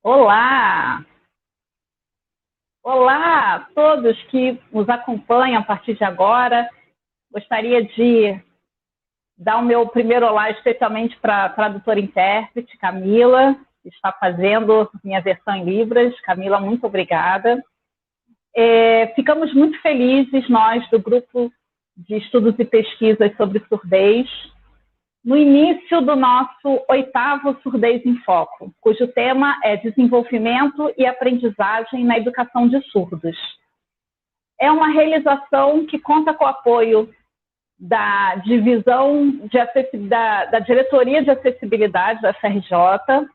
Olá! Olá a todos que nos acompanham a partir de agora. Gostaria de dar o meu primeiro olá especialmente para a tradutora e intérprete, Camila, que está fazendo minha versão em Libras. Camila, muito obrigada. Ficamos muito felizes, nós, do Grupo de Estudos e Pesquisas sobre Surdez, no início do nosso 8º Surdez em Foco, cujo tema é Desenvolvimento e Aprendizagem na Educação de Surdos. É uma realização que conta com o apoio da da Diretoria de Acessibilidade da FRJ,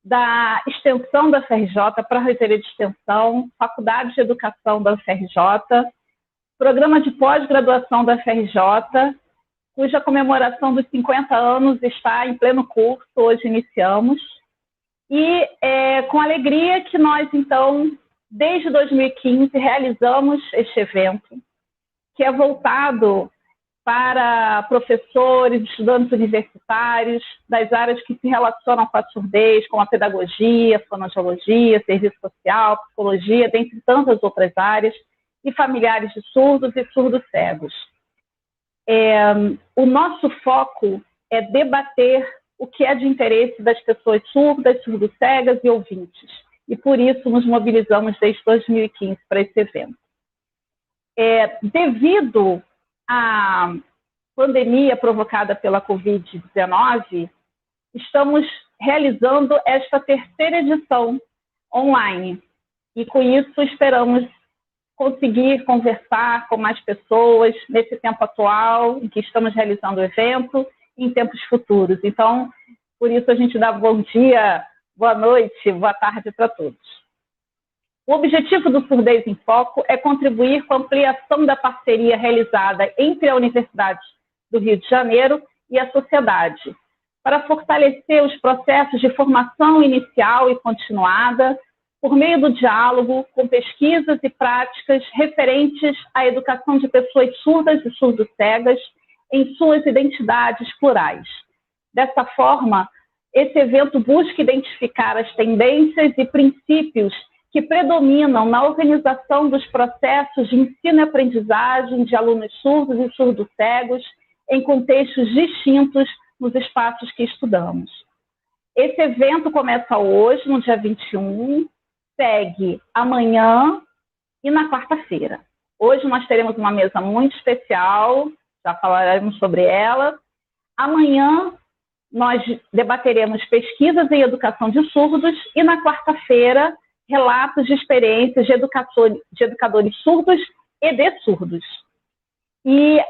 da Extensão da FRJ, para a Reitoria de Extensão, Faculdade de Educação da FRJ, Programa de Pós-Graduação da FRJ, cuja comemoração dos 50 anos está em pleno curso, hoje iniciamos. E com alegria que nós, então, desde 2015, realizamos este evento, que é voltado para professores, estudantes universitários, das áreas que se relacionam com a surdez, como a pedagogia, fonoaudiologia, serviço social, psicologia, dentre tantas outras áreas, e familiares de surdos e surdos cegos. O nosso foco é debater o que é de interesse das pessoas surdas, surdo-cegas e ouvintes. E por isso nos mobilizamos desde 2015 para esse evento. Devido à pandemia provocada pela Covid-19, estamos realizando esta 3ª edição online. E com isso esperamos conseguir conversar com mais pessoas nesse tempo atual em que estamos realizando o evento e em tempos futuros. Então, por isso a gente dá bom dia, boa noite, boa tarde para todos. O objetivo do Surdez em Foco é contribuir com a ampliação da parceria realizada entre a Universidade do Rio de Janeiro e a sociedade, para fortalecer os processos de formação inicial e continuada, por meio do diálogo com pesquisas e práticas referentes à educação de pessoas surdas e surdo-cegas em suas identidades plurais. Dessa forma, esse evento busca identificar as tendências e princípios que predominam na organização dos processos de ensino e aprendizagem de alunos surdos e surdo-cegos em contextos distintos nos espaços que estudamos. Esse evento começa hoje, no dia 21, segue amanhã e na quarta-feira. Hoje nós teremos uma mesa muito especial, já falaremos sobre ela. Amanhã nós debateremos pesquisas em educação de surdos e na quarta-feira relatos de experiências de educadores surdos e de surdos. E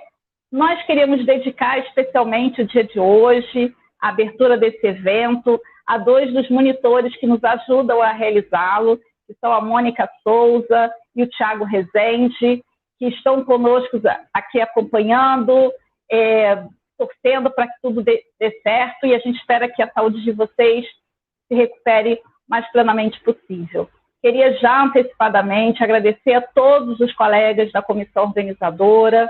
nós queremos dedicar especialmente o dia de hoje, a abertura desse evento, a 2 dos monitores que nos ajudam a realizá-lo, que são a Mônica Souza e o Thiago Rezende, que estão conosco aqui acompanhando, torcendo para que tudo dê certo, e a gente espera que a saúde de vocês se recupere o mais plenamente possível. Queria já antecipadamente agradecer a todos os colegas da comissão organizadora,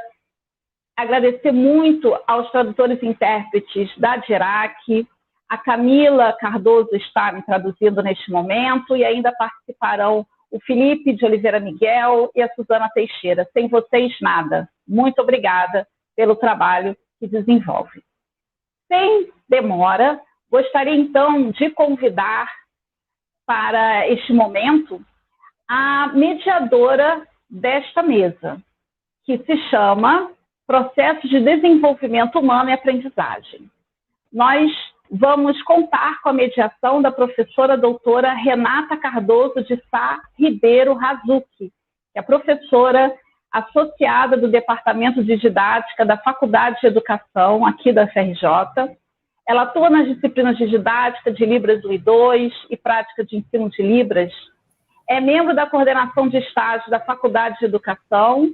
agradecer muito aos tradutores e intérpretes da DIRAC. A Camila Cardoso está me traduzindo neste momento e ainda participarão o Felipe de Oliveira Miguel e a Suzana Teixeira. Sem vocês, nada. Muito obrigada pelo trabalho que desenvolve. Sem demora, gostaria então de convidar para este momento a mediadora desta mesa, que se chama Processo de Desenvolvimento Humano e Aprendizagem. Nós vamos contar com a mediação da professora doutora Renata Cardoso de Sá Ribeiro Razucchi, que é professora associada do Departamento de Didática da Faculdade de Educação, aqui da FRJ. Ela atua nas disciplinas de didática de Libras 1 e 2 e prática de ensino de Libras. É membro da coordenação de estágio da Faculdade de Educação,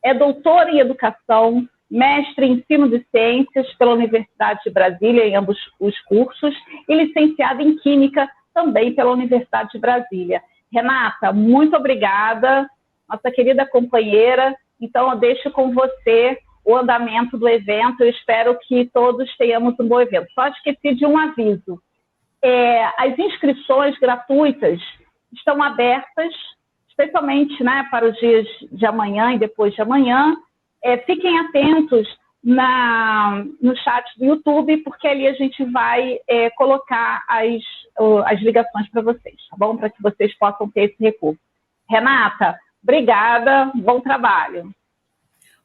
é doutora em Educação, mestre em Ensino de Ciências pela Universidade de Brasília, em ambos os cursos, e licenciada em Química também pela Universidade de Brasília. Renata, muito obrigada, nossa querida companheira. Então, eu deixo com você o andamento do evento. Eu espero que todos tenhamos um bom evento. Só esqueci de um aviso. As inscrições gratuitas estão abertas, especialmente, né, para os dias de amanhã e depois de amanhã. Fiquem atentos no chat do YouTube, porque ali a gente vai colocar as ligações para vocês, tá bom? Para que vocês possam ter esse recurso. Renata, obrigada, bom trabalho.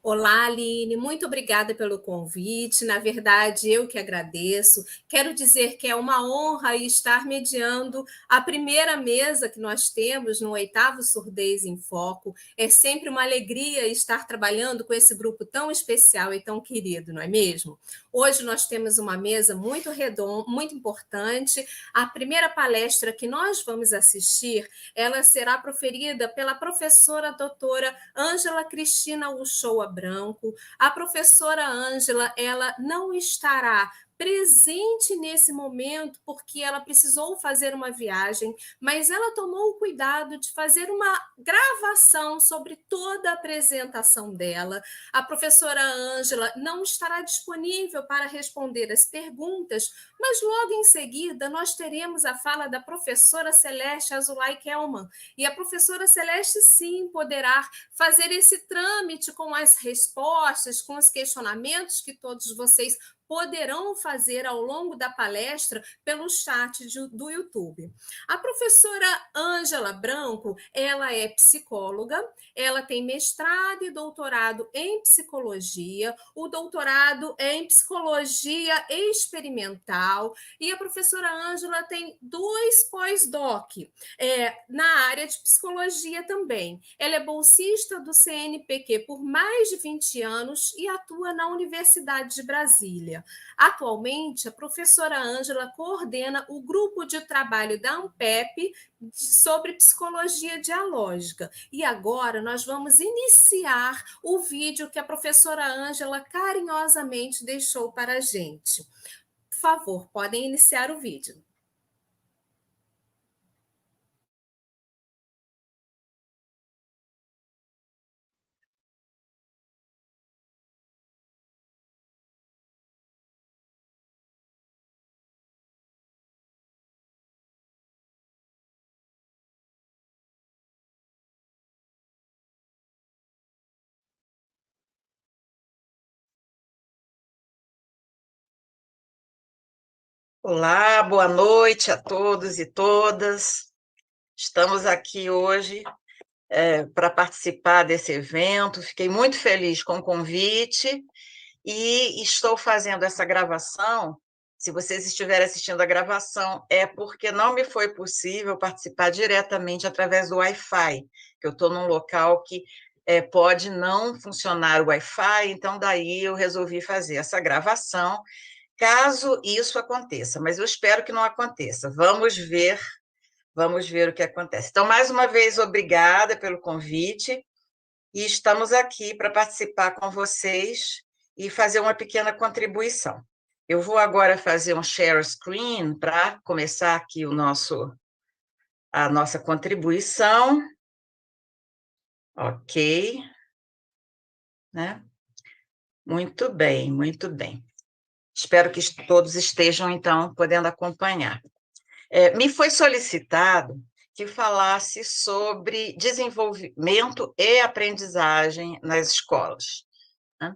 Olá, Aline, muito obrigada pelo convite. Na verdade, eu que agradeço. Quero dizer que é uma honra estar mediando a primeira mesa que nós temos no 8º Surdez em Foco. É sempre uma alegria estar trabalhando com esse grupo tão especial e tão querido, não é mesmo? Hoje nós temos uma mesa muito redonda, muito importante. A primeira palestra que nós vamos assistir, ela será proferida pela professora doutora Ângela Cristina Uchoa Branco. A professora Ângela, ela não estará presente nesse momento porque ela precisou fazer uma viagem, mas ela tomou o cuidado de fazer uma gravação sobre toda a apresentação dela. A professora Ângela não estará disponível para responder as perguntas, mas logo em seguida nós teremos a fala da professora Celeste Azulay Kelman, e a professora Celeste sim poderá fazer esse trâmite com as respostas, com os questionamentos que todos vocês poderão fazer ao longo da palestra pelo chat do YouTube. A professora Ângela Branco, ela é psicóloga, ela tem mestrado e doutorado em psicologia, o doutorado é em psicologia experimental, e a professora Ângela tem 2 pós-doc na área de psicologia também. Ela é bolsista do CNPq por mais de 20 anos e atua na Universidade de Brasília. Atualmente, a professora Ângela coordena o grupo de trabalho da ANPEP sobre psicologia dialógica. E agora nós vamos iniciar o vídeo que a professora Ângela carinhosamente deixou para a gente. Por favor, podem iniciar o vídeo. Olá, boa noite a todos e todas. Estamos aqui hoje para participar desse evento. Fiquei muito feliz com o convite e estou fazendo essa gravação. Se vocês estiverem assistindo a gravação, é porque não me foi possível participar diretamente através do Wi-Fi, que eu estou num local que pode não funcionar o Wi-Fi, então daí eu resolvi fazer essa gravação, caso isso aconteça, mas eu espero que não aconteça. Vamos ver o que acontece. Então, mais uma vez, obrigada pelo convite, e estamos aqui para participar com vocês e fazer uma pequena contribuição. Eu vou agora fazer um share screen para começar aqui a nossa contribuição. Ok. Né? Muito bem, muito bem. Espero que todos estejam, então, podendo acompanhar. Me foi solicitado que falasse sobre desenvolvimento e aprendizagem nas escolas, né?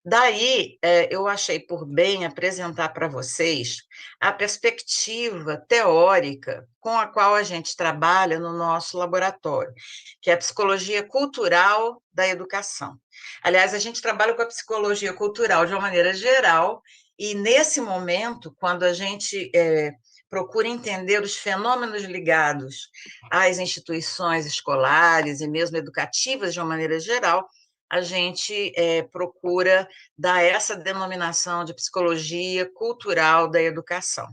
Daí, eu achei por bem apresentar para vocês a perspectiva teórica com a qual a gente trabalha no nosso laboratório, que é a psicologia cultural da educação. Aliás, a gente trabalha com a psicologia cultural de uma maneira geral, e nesse momento, quando a gente procura entender os fenômenos ligados às instituições escolares e mesmo educativas de uma maneira geral, a gente procura dar essa denominação de psicologia cultural da educação.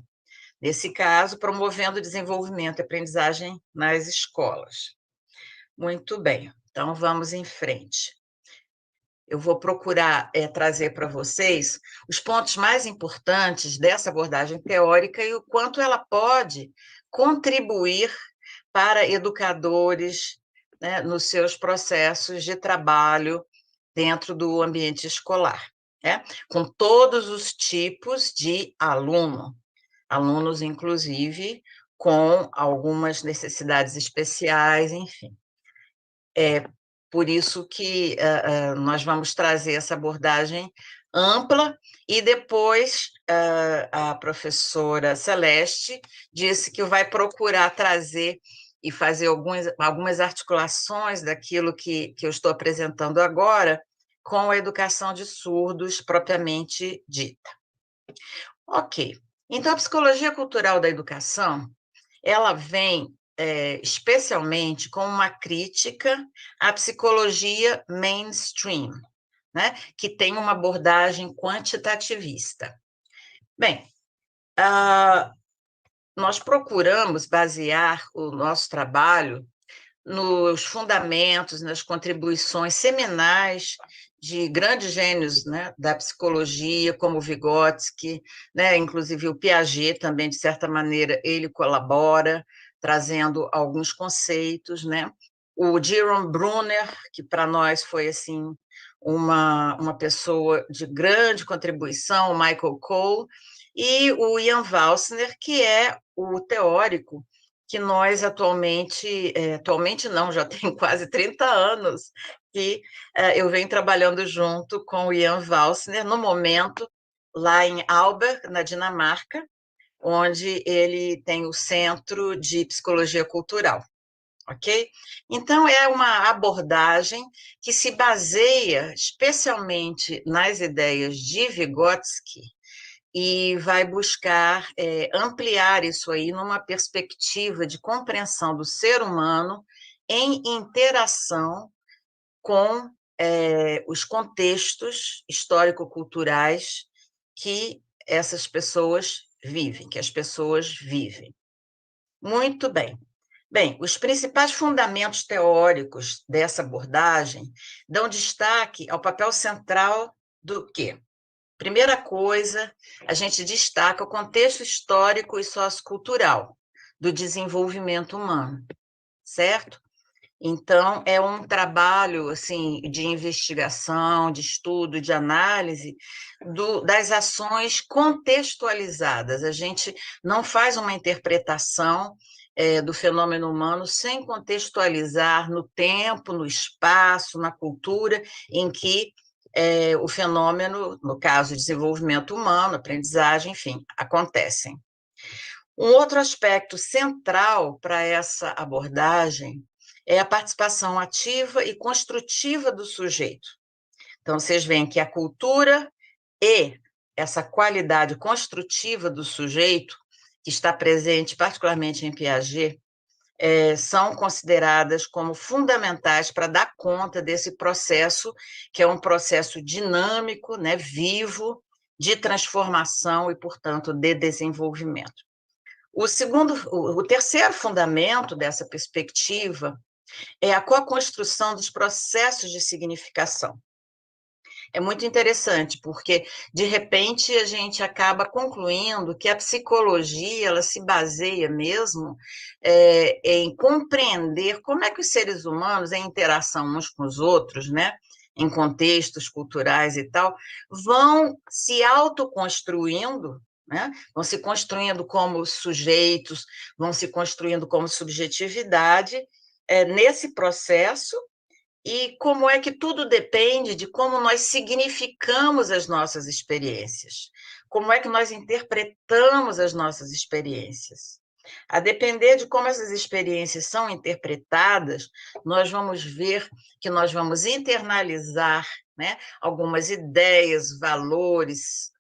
Nesse caso, promovendo o desenvolvimento e aprendizagem nas escolas. Muito bem, então vamos em frente. Eu vou procurar trazer para vocês os pontos mais importantes dessa abordagem teórica e o quanto ela pode contribuir para educadores, né, nos seus processos de trabalho dentro do ambiente escolar, né, com todos os tipos de aluno, alunos, inclusive, com algumas necessidades especiais, enfim. É por isso que nós vamos trazer essa abordagem ampla, e depois a professora Celeste disse que vai procurar trazer e fazer algumas articulações daquilo que eu estou apresentando agora com a educação de surdos propriamente dita. Ok, então a psicologia cultural da educação, ela vem especialmente com uma crítica à psicologia mainstream, né, que tem uma abordagem quantitativista. Bem, nós procuramos basear o nosso trabalho nos fundamentos, nas contribuições seminais de grandes gênios, né, da psicologia, como Vygotsky, né, inclusive o Piaget também, de certa maneira, ele colabora, trazendo alguns conceitos, né? O Jerome Bruner, que para nós foi assim uma pessoa de grande contribuição, o Michael Cole, e o Ian Walsner, que é o teórico que nós atualmente não, já tem quase 30 anos, que eu venho trabalhando junto com o Ian Walsner, no momento, lá em Aalborg, na Dinamarca, onde ele tem o Centro de Psicologia Cultural, ok? Então, é uma abordagem que se baseia especialmente nas ideias de Vygotsky, e vai buscar ampliar isso aí numa perspectiva de compreensão do ser humano em interação com os contextos histórico-culturais que essas pessoas vivem, que as pessoas vivem. Muito bem. Bem, os principais fundamentos teóricos dessa abordagem dão destaque ao papel central do quê? Primeira coisa, a gente destaca o contexto histórico e sociocultural do desenvolvimento humano, certo? Então, é um trabalho assim, de investigação, de estudo, de análise das ações contextualizadas. A gente não faz uma interpretação do fenômeno humano sem contextualizar no tempo, no espaço, na cultura em que o fenômeno, no caso, desenvolvimento humano, aprendizagem, enfim, acontecem. Um outro aspecto central para essa abordagem é a participação ativa e construtiva do sujeito. Então, vocês veem que a cultura e essa qualidade construtiva do sujeito, que está presente particularmente em Piaget, são consideradas como fundamentais para dar conta desse processo, que é um processo dinâmico, né, vivo, de transformação e, portanto, de desenvolvimento. O terceiro fundamento dessa perspectiva é a co-construção dos processos de significação. É muito interessante, porque, de repente, a gente acaba concluindo que a psicologia ela se baseia mesmo em compreender como é que os seres humanos, em interação uns com os outros, né, em contextos culturais e tal, vão se autoconstruindo, né, vão se construindo como sujeitos, vão se construindo como subjetividade, nesse processo. E como é que tudo depende de como nós significamos as nossas experiências, como é que nós interpretamos as nossas experiências. A depender de como essas experiências são interpretadas, nós vamos ver que nós vamos internalizar, né, algumas ideias, valores,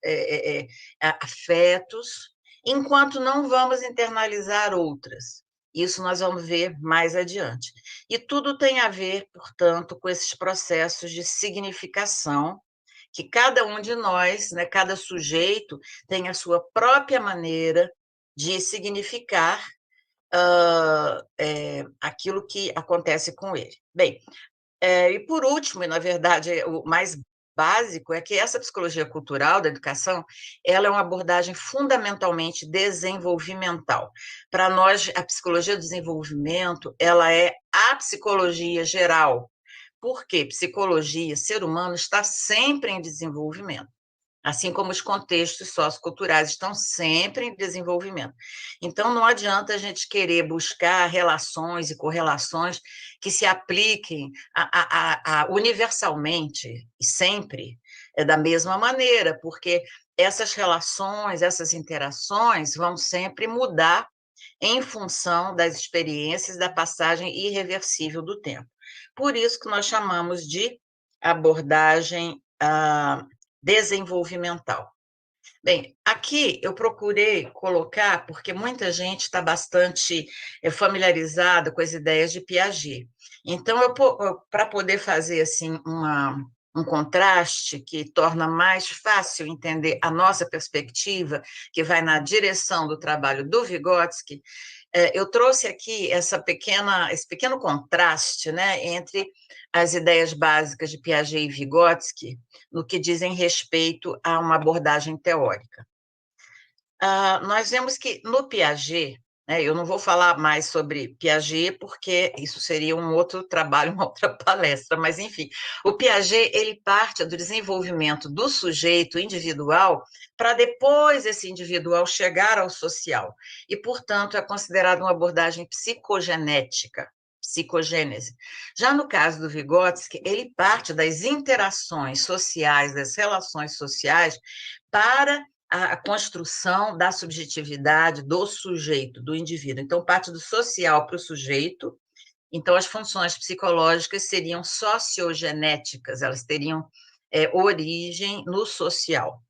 afetos, enquanto não vamos internalizar outras. Isso nós vamos ver mais adiante. E tudo tem a ver, portanto, com esses processos de significação, que cada um de nós, né, cada sujeito, tem a sua própria maneira de significar aquilo que acontece com ele. Bem, e por último, e na verdade o mais básico, é que essa psicologia cultural da educação, ela é uma abordagem fundamentalmente desenvolvimental. Para nós, a psicologia do desenvolvimento, ela é a psicologia geral. Por quê? Psicologia, ser humano está sempre em desenvolvimento. assim como os contextos socioculturais estão sempre em desenvolvimento. Então, não adianta a gente querer buscar relações e correlações que se apliquem universalmente e sempre da mesma maneira, porque essas relações, essas interações vão sempre mudar em função das experiências da passagem irreversível do tempo. Por isso que nós chamamos de abordagem desenvolvimental. Bem, aqui eu procurei colocar, porque muita gente está bastante familiarizada com as ideias de Piaget. Então, para poder fazer assim um contraste que torna mais fácil entender a nossa perspectiva, que vai na direção do trabalho do Vygotsky, eu trouxe aqui esse pequeno contraste, né, entre as ideias básicas de Piaget e Vygotsky no que dizem respeito a uma abordagem teórica. Nós vemos que no Piaget, né, eu não vou falar mais sobre Piaget, porque isso seria um outro trabalho, uma outra palestra, mas, enfim, o Piaget ele parte do desenvolvimento do sujeito individual para depois esse individual chegar ao social, e, portanto, é considerado uma abordagem psicogenética, psicogênese. Já no caso do Vygotsky, ele parte das interações sociais, das relações sociais, para a construção da subjetividade do sujeito, do indivíduo. Então, parte do social para o sujeito. Então, as funções psicológicas seriam sociogenéticas, elas teriam origem no social.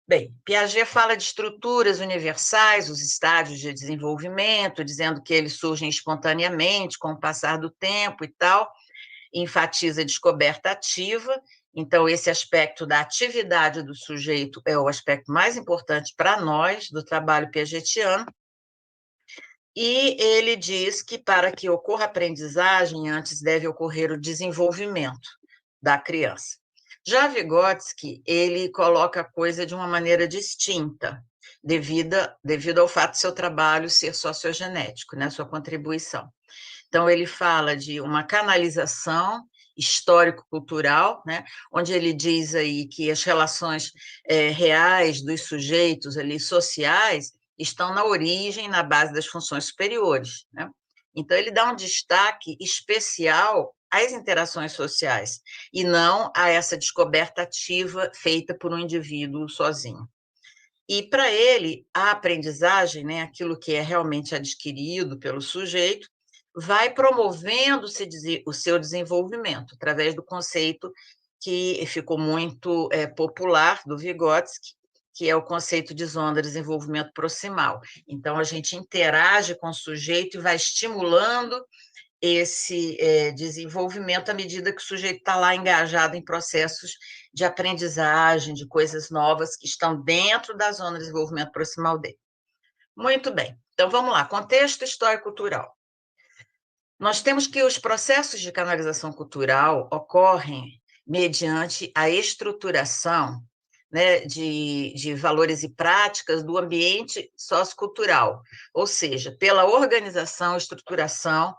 Bem, Piaget fala de estruturas universais, os estágios de desenvolvimento, dizendo que eles surgem espontaneamente com o passar do tempo e tal, enfatiza a descoberta ativa. Então, esse aspecto da atividade do sujeito é o aspecto mais importante para nós, do trabalho piagetiano. E ele diz que, para que ocorra aprendizagem, antes deve ocorrer o desenvolvimento da criança. Já Vygotsky, ele coloca a coisa de uma maneira distinta, devido ao fato de seu trabalho ser sociogenético, né, sua contribuição. Então, ele fala de uma canalização histórico-cultural, né, onde ele diz aí que as relações reais dos sujeitos ali sociais estão na origem, na base das funções superiores, né? Então, ele dá um destaque especial às interações sociais e não a essa descoberta ativa feita por um indivíduo sozinho. E, para ele, a aprendizagem, né, aquilo que é realmente adquirido pelo sujeito, vai promovendo o seu desenvolvimento, através do conceito que ficou muito popular, do Vygotsky, que é o conceito de zona de desenvolvimento proximal. Então, a gente interage com o sujeito e vai estimulando esse desenvolvimento à medida que o sujeito está lá engajado em processos de aprendizagem, de coisas novas que estão dentro da zona de desenvolvimento proximal dele. Muito bem, então vamos lá, contexto histórico-cultural. Nós temos que os processos de canalização cultural ocorrem mediante a estruturação, né, de valores e práticas do ambiente sociocultural, ou seja, pela organização, estruturação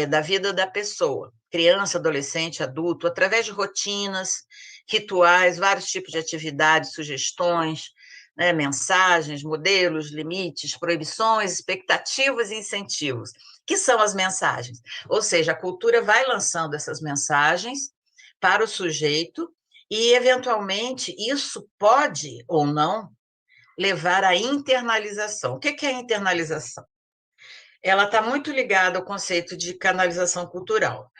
da vida da pessoa, criança, adolescente, adulto, através de rotinas, rituais, vários tipos de atividades, sugestões, né, mensagens, modelos, limites, proibições, expectativas e incentivos. Que são as mensagens? Ou seja, a cultura vai lançando essas mensagens para o sujeito e, eventualmente, isso pode ou não levar à internalização. O que é a internalização? Ela está muito ligada ao conceito de canalização cultural.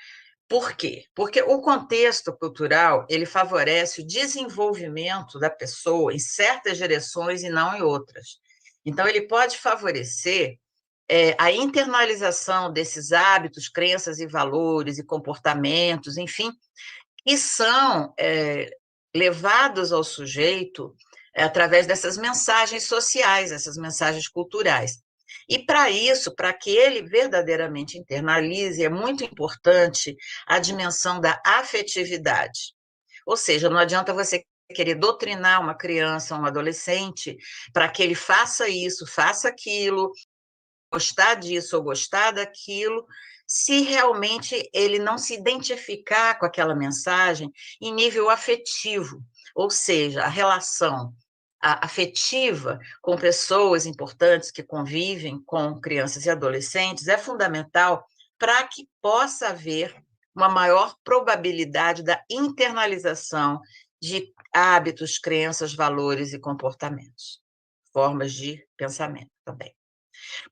Por quê? Porque o contexto cultural, ele favorece o desenvolvimento da pessoa em certas direções e não em outras. Então, ele pode favorecer a internalização desses hábitos, crenças e valores e comportamentos, enfim, que são levados ao sujeito através dessas mensagens sociais, essas mensagens culturais. E, para isso, para que ele verdadeiramente internalize, é muito importante a dimensão da afetividade. Ou seja, não adianta você querer doutrinar uma criança, um adolescente, para que ele faça isso, faça aquilo, gostar disso ou gostar daquilo, se realmente ele não se identificar com aquela mensagem em nível afetivo. ou seja, a relação afetiva com pessoas importantes que convivem com crianças e adolescentes é fundamental para que possa haver uma maior probabilidade da internalização de hábitos, crenças, valores e comportamentos, formas de pensamento também.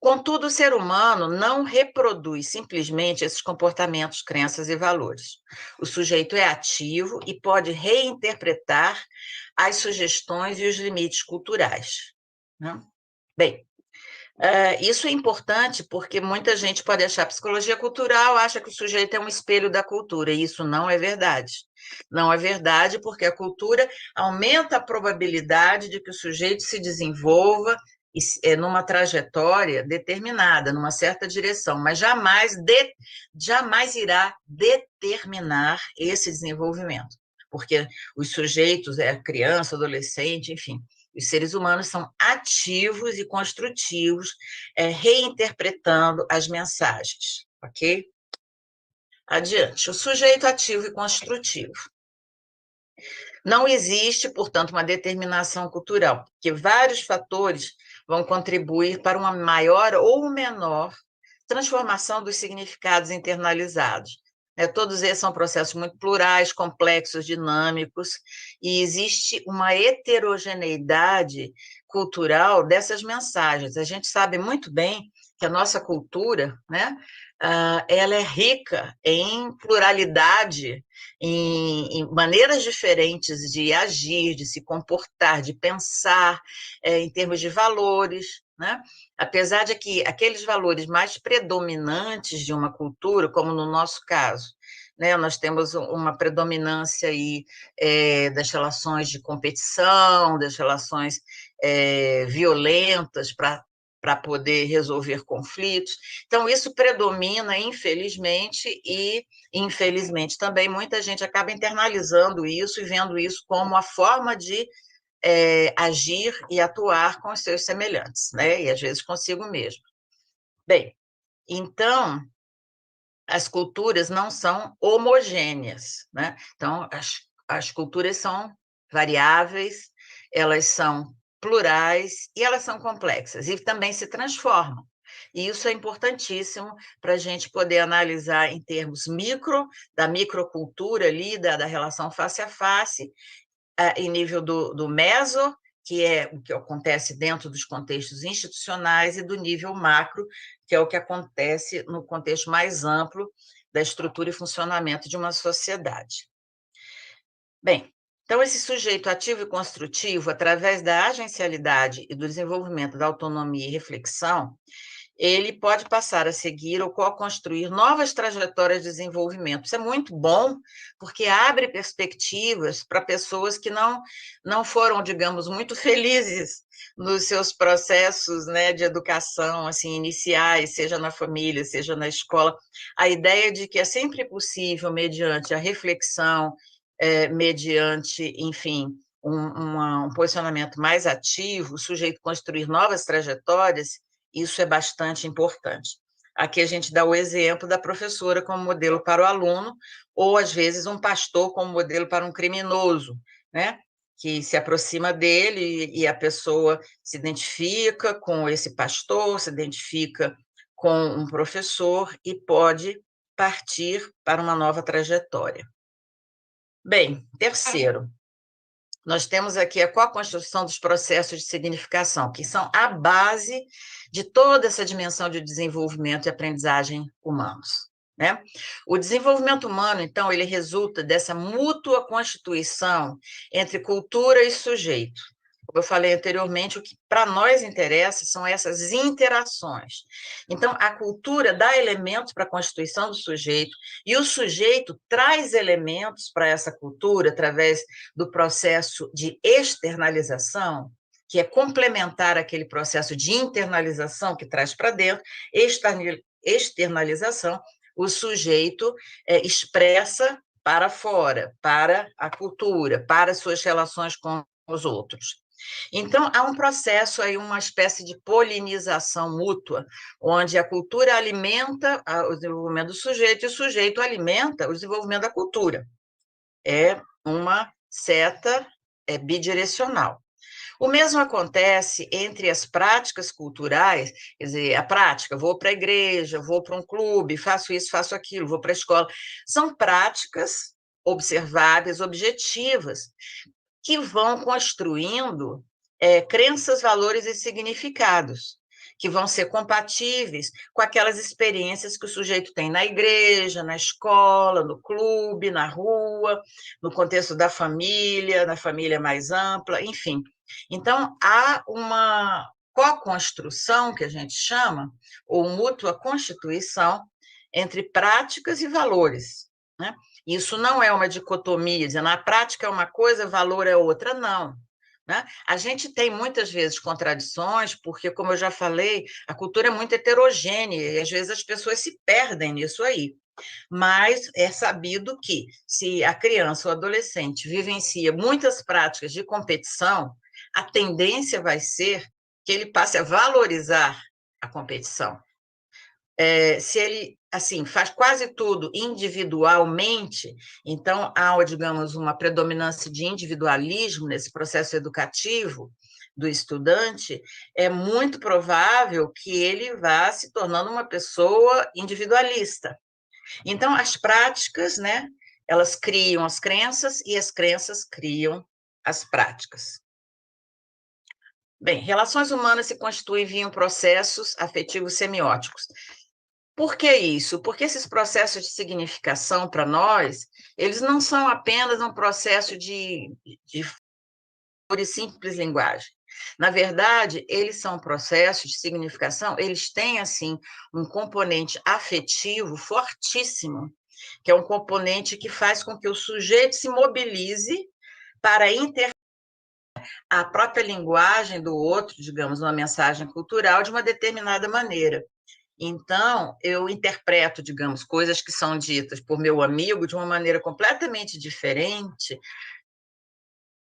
Contudo, o ser humano não reproduz simplesmente esses comportamentos, crenças e valores. O sujeito é ativo e pode reinterpretar as sugestões e os limites culturais. Né? Bem, isso é importante porque muita gente pode achar psicologia cultural, acha que o sujeito é um espelho da cultura, e isso não é verdade. Não é verdade porque a cultura aumenta a probabilidade de que o sujeito se desenvolva numa trajetória determinada, numa certa direção, mas jamais irá determinar esse desenvolvimento, porque os sujeitos, criança, adolescente, enfim, os seres humanos são ativos e construtivos, reinterpretando as mensagens, ok? Adiante. O sujeito ativo e construtivo. Não existe, portanto, uma determinação cultural, porque vários fatores vão contribuir para uma maior ou menor transformação dos significados internalizados. Todos esses são processos muito plurais, complexos, dinâmicos, e existe uma heterogeneidade cultural dessas mensagens. A gente sabe muito bem que a nossa cultura, né, ela é rica em pluralidade, em maneiras diferentes de agir, de se comportar, de pensar, em termos de valores, né? Apesar de que aqueles valores mais predominantes de uma cultura, como no nosso caso, né, nós temos uma predominância aí, das relações de competição, das relações violentas para poder resolver conflitos. Então, isso predomina, infelizmente, e, infelizmente, também muita gente acaba internalizando isso e vendo isso como a forma de agir e atuar com os seus semelhantes, né? E às vezes consigo mesmo. Bem, então, as culturas não são homogêneas, né? Então, as culturas são variáveis, elas são plurais e elas são complexas e também se transformam. E isso é importantíssimo para a gente poder analisar em termos da microcultura ali, da relação face a face, em nível do meso, que é o que acontece dentro dos contextos institucionais, e do nível macro, que é o que acontece no contexto mais amplo da estrutura e funcionamento de uma sociedade. Bem, então, esse sujeito ativo e construtivo, através da agencialidade e do desenvolvimento da autonomia e reflexão, ele pode passar a seguir ou co-construir novas trajetórias de desenvolvimento. Isso é muito bom, porque abre perspectivas para pessoas que não foram, digamos, muito felizes nos seus processos, né, de educação assim, iniciais, seja na família, seja na escola. A ideia de que é sempre possível, mediante a reflexão, mediante, enfim, um posicionamento mais ativo, o sujeito construir novas trajetórias. Isso é bastante importante. Aqui a gente dá o exemplo da professora como modelo para o aluno, ou, às vezes, um pastor como modelo para um criminoso, né? Que se aproxima dele e a pessoa se identifica com esse pastor, se identifica com um professor e pode partir para uma nova trajetória. Bem, terceiro, nós temos aqui a co-construção dos processos de significação, que são a base de toda essa dimensão de desenvolvimento e aprendizagem humanos, né? O desenvolvimento humano, então, ele resulta dessa mútua constituição entre cultura e sujeito. Como eu falei anteriormente, o que para nós interessa são essas interações. Então, a cultura dá elementos para a constituição do sujeito, e o sujeito traz elementos para essa cultura através do processo de externalização, que é complementar aquele processo de internalização que traz para dentro. Externalização, o sujeito expressa para fora, para a cultura, para suas relações com os outros. Então, há um processo aí, uma espécie de polinização mútua, onde a cultura alimenta o desenvolvimento do sujeito e o sujeito alimenta o desenvolvimento da cultura. É uma seta bidirecional. O mesmo acontece entre as práticas culturais, quer dizer, a prática, vou para a igreja, vou para um clube, faço isso, faço aquilo, vou para a escola. São práticas observáveis, objetivas, que vão construindo crenças, valores e significados, que vão ser compatíveis com aquelas experiências que o sujeito tem na igreja, na escola, no clube, na rua, no contexto da família, na família mais ampla, enfim. Então, há uma co-construção, que a gente chama, ou mútua constituição, entre práticas e valores, né? Isso não é uma dicotomia, dizendo a prática é uma coisa, valor é outra, não. Né? A gente tem muitas vezes contradições, porque, como eu já falei, a cultura é muito heterogênea e às vezes as pessoas se perdem nisso aí. Mas é sabido que, se a criança ou adolescente vivencia muitas práticas de competição, a tendência vai ser que ele passe a valorizar a competição. Se ele, assim, faz quase tudo individualmente, então há, digamos, uma predominância de individualismo nesse processo educativo do estudante, é muito provável que ele vá se tornando uma pessoa individualista. Então, as práticas, né, elas criam as crenças e as crenças criam as práticas. Bem, relações humanas se constituem via processos afetivos semióticos. Por que isso? Porque esses processos de significação, para nós, eles não são apenas um processo de simples linguagem. Na verdade, eles são processos de significação, eles têm, assim, um componente afetivo fortíssimo, que é um componente que faz com que o sujeito se mobilize para interpretar a própria linguagem do outro, digamos, uma mensagem cultural, de uma determinada maneira. Então, eu interpreto, digamos, coisas que são ditas por meu amigo de uma maneira completamente diferente,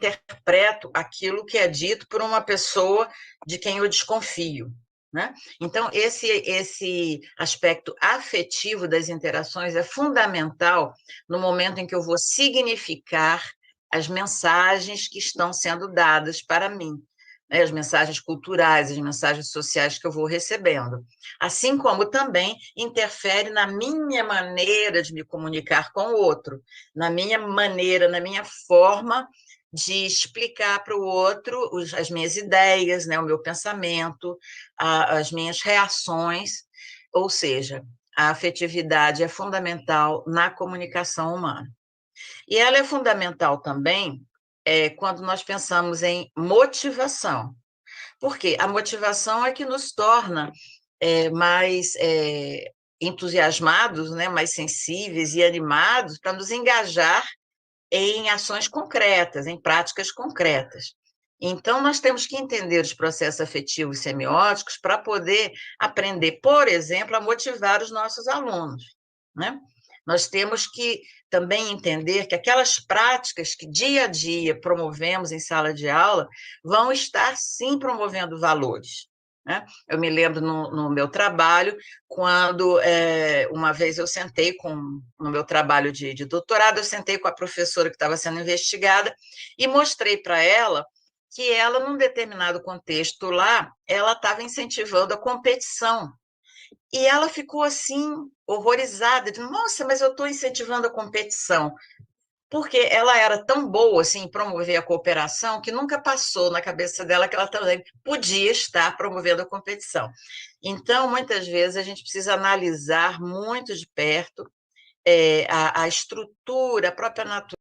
interpreto aquilo que é dito por uma pessoa de quem eu desconfio. Né? Então, esse aspecto afetivo das interações é fundamental no momento em que eu vou significar as mensagens que estão sendo dadas para mim, né? As mensagens culturais, as mensagens sociais que eu vou recebendo. Assim como também interfere na minha maneira de me comunicar com o outro, na minha maneira, na minha forma de explicar para o outro as minhas ideias, né, o meu pensamento, as minhas reações, ou seja, a afetividade é fundamental na comunicação humana. E ela é fundamental também quando nós pensamos em motivação, porque a motivação é que nos torna mais entusiasmados, né, mais sensíveis e animados para nos engajar em ações concretas, em práticas concretas. Então, nós temos que entender os processos afetivos semióticos para poder aprender, por exemplo, a motivar os nossos alunos, né? Nós temos que também entender que aquelas práticas que dia a dia promovemos em sala de aula vão estar, sim, promovendo valores. Né? Eu me lembro no meu trabalho, quando uma vez eu sentei no meu trabalho de doutorado, eu sentei com a professora que estava sendo investigada e mostrei para ela que ela, num determinado contexto lá, ela estava incentivando a competição. E ela ficou assim, horrorizada, dizendo, nossa, mas eu estou incentivando a competição. Porque ela era tão boa assim, em promover a cooperação, que nunca passou na cabeça dela que ela também podia estar promovendo a competição. Então, muitas vezes, a gente precisa analisar muito de perto a estrutura, a própria natureza,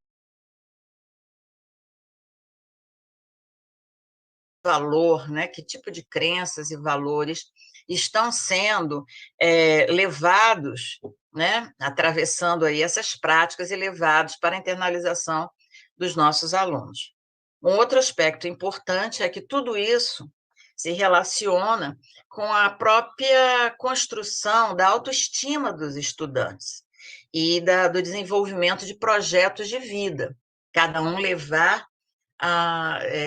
valor, né? Que tipo de crenças e valores estão sendo levados, né? Atravessando aí essas práticas e levados para a internalização dos nossos alunos. Um outro aspecto importante é que tudo isso se relaciona com a própria construção da autoestima dos estudantes e do desenvolvimento de projetos de vida, cada um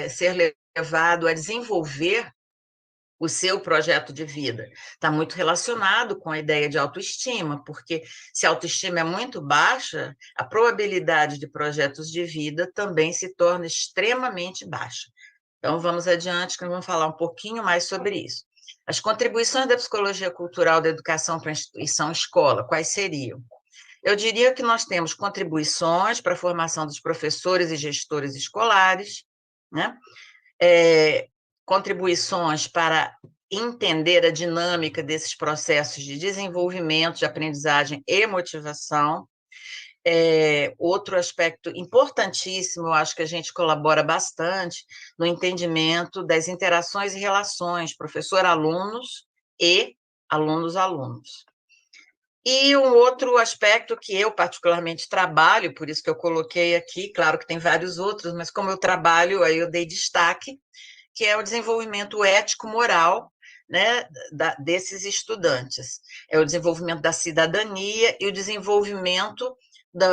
ser levado a desenvolver o seu projeto de vida. Está muito relacionado com a ideia de autoestima, porque se a autoestima é muito baixa, a probabilidade de projetos de vida também se torna extremamente baixa. Então, vamos adiante, que nós vamos falar um pouquinho mais sobre isso. As contribuições da psicologia cultural da educação para a instituição escola, quais seriam? Eu diria que nós temos contribuições para a formação dos professores e gestores escolares, né? Contribuições para entender a dinâmica desses processos de desenvolvimento, de aprendizagem e motivação. Outro aspecto importantíssimo, eu acho que a gente colabora bastante no entendimento das interações e relações professor-alunos e alunos-alunos. E um outro aspecto que eu particularmente trabalho, por isso que eu coloquei aqui, claro que tem vários outros, mas como eu trabalho, aí eu dei destaque, que é o desenvolvimento ético-moral, né, desses estudantes. É o desenvolvimento da cidadania e o desenvolvimento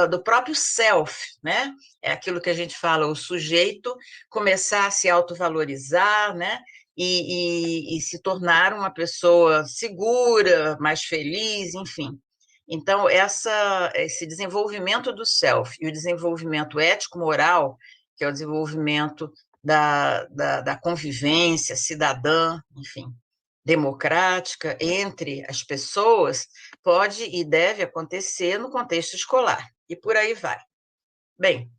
do próprio self, né? É aquilo que a gente fala, o sujeito começar a se autovalorizar, né? E se tornar uma pessoa segura, mais feliz, enfim. Então, esse desenvolvimento do self e o desenvolvimento ético-moral, que é o desenvolvimento da convivência cidadã, enfim, democrática entre as pessoas, pode e deve acontecer no contexto escolar, e por aí vai. Bem,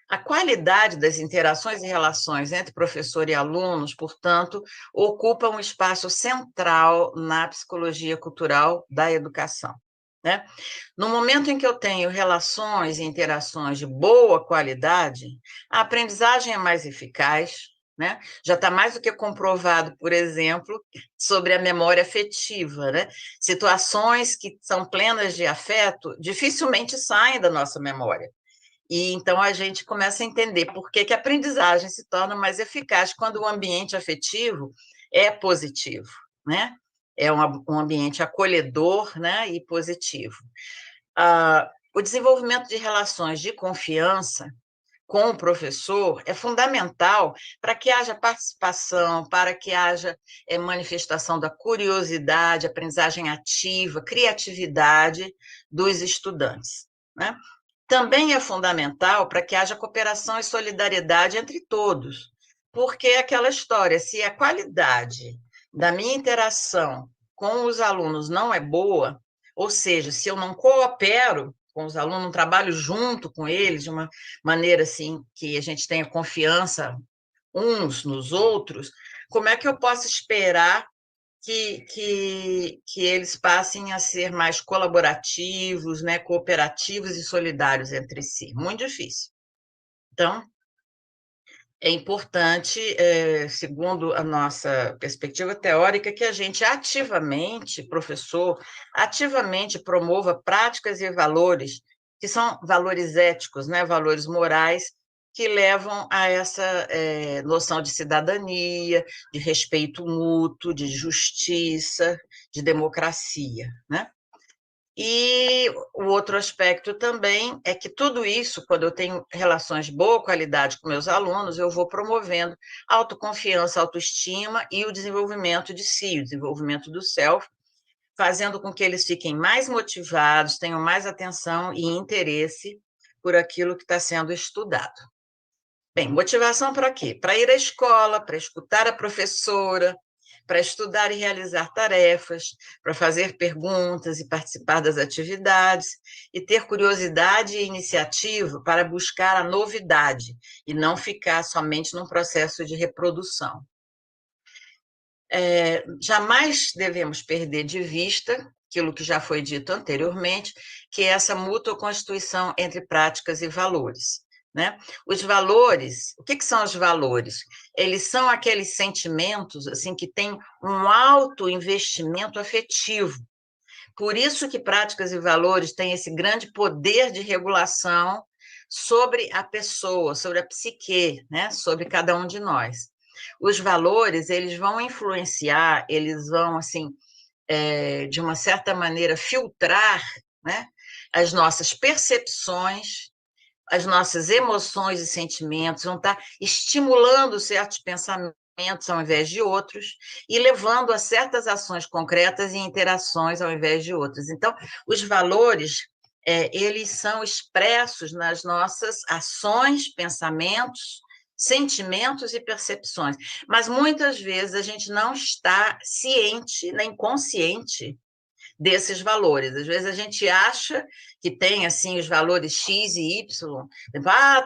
a qualidade das interações e relações entre professor e alunos, portanto, ocupa um espaço central na psicologia cultural da educação, né? No momento em que eu tenho relações e interações de boa qualidade, a aprendizagem é mais eficaz, né? Já está mais do que comprovado, por exemplo, sobre a memória afetiva, né? Situações que são plenas de afeto dificilmente saem da nossa memória. E então a gente começa a entender por que a aprendizagem se torna mais eficaz quando o ambiente afetivo é positivo, né? É um ambiente acolhedor, né, e positivo. O desenvolvimento de relações de confiança com o professor é fundamental para que haja participação, para que haja manifestação da curiosidade, aprendizagem ativa, criatividade dos estudantes, né? Também é fundamental para que haja cooperação e solidariedade entre todos, porque é aquela história, se a qualidade da minha interação com os alunos não é boa, ou seja, se eu não coopero com os alunos, não trabalho junto com eles de uma maneira assim que a gente tenha confiança uns nos outros, como é que eu posso esperar que eles passem a ser mais colaborativos, né, cooperativos e solidários entre si? Muito difícil. Então, é importante, segundo a nossa perspectiva teórica, que a gente ativamente, professor, ativamente promova práticas e valores que são valores éticos, né, valores morais, que levam a essa noção de cidadania, de respeito mútuo, de justiça, de democracia, né? E o outro aspecto também é que tudo isso, quando eu tenho relações de boa qualidade com meus alunos, eu vou promovendo autoconfiança, autoestima e o desenvolvimento de si, o desenvolvimento do self, fazendo com que eles fiquem mais motivados, tenham mais atenção e interesse por aquilo que está sendo estudado. Bem, motivação para quê? Para ir à escola, para escutar a professora, para estudar e realizar tarefas, para fazer perguntas e participar das atividades, e ter curiosidade e iniciativa para buscar a novidade, e não ficar somente num processo de reprodução. Jamais devemos perder de vista aquilo que já foi dito anteriormente, que é essa mútua constituição entre práticas e valores, né? Os valores, o que são os valores? Eles são aqueles sentimentos assim, que têm um alto investimento afetivo. Por isso que práticas e valores têm esse grande poder de regulação sobre a pessoa, sobre a psique, né? Sobre cada um de nós. Os valores, eles vão influenciar, eles vão, assim, de uma certa maneira, filtrar, né, as nossas percepções, as nossas emoções e sentimentos, vão estar estimulando certos pensamentos, ao invés de outros, e levando a certas ações concretas e interações ao invés de outras. Então, os valores, eles são expressos nas nossas ações, pensamentos, sentimentos e percepções. Mas, muitas vezes, a gente não está ciente, nem consciente desses valores. Às vezes a gente acha que tem assim os valores X e Y,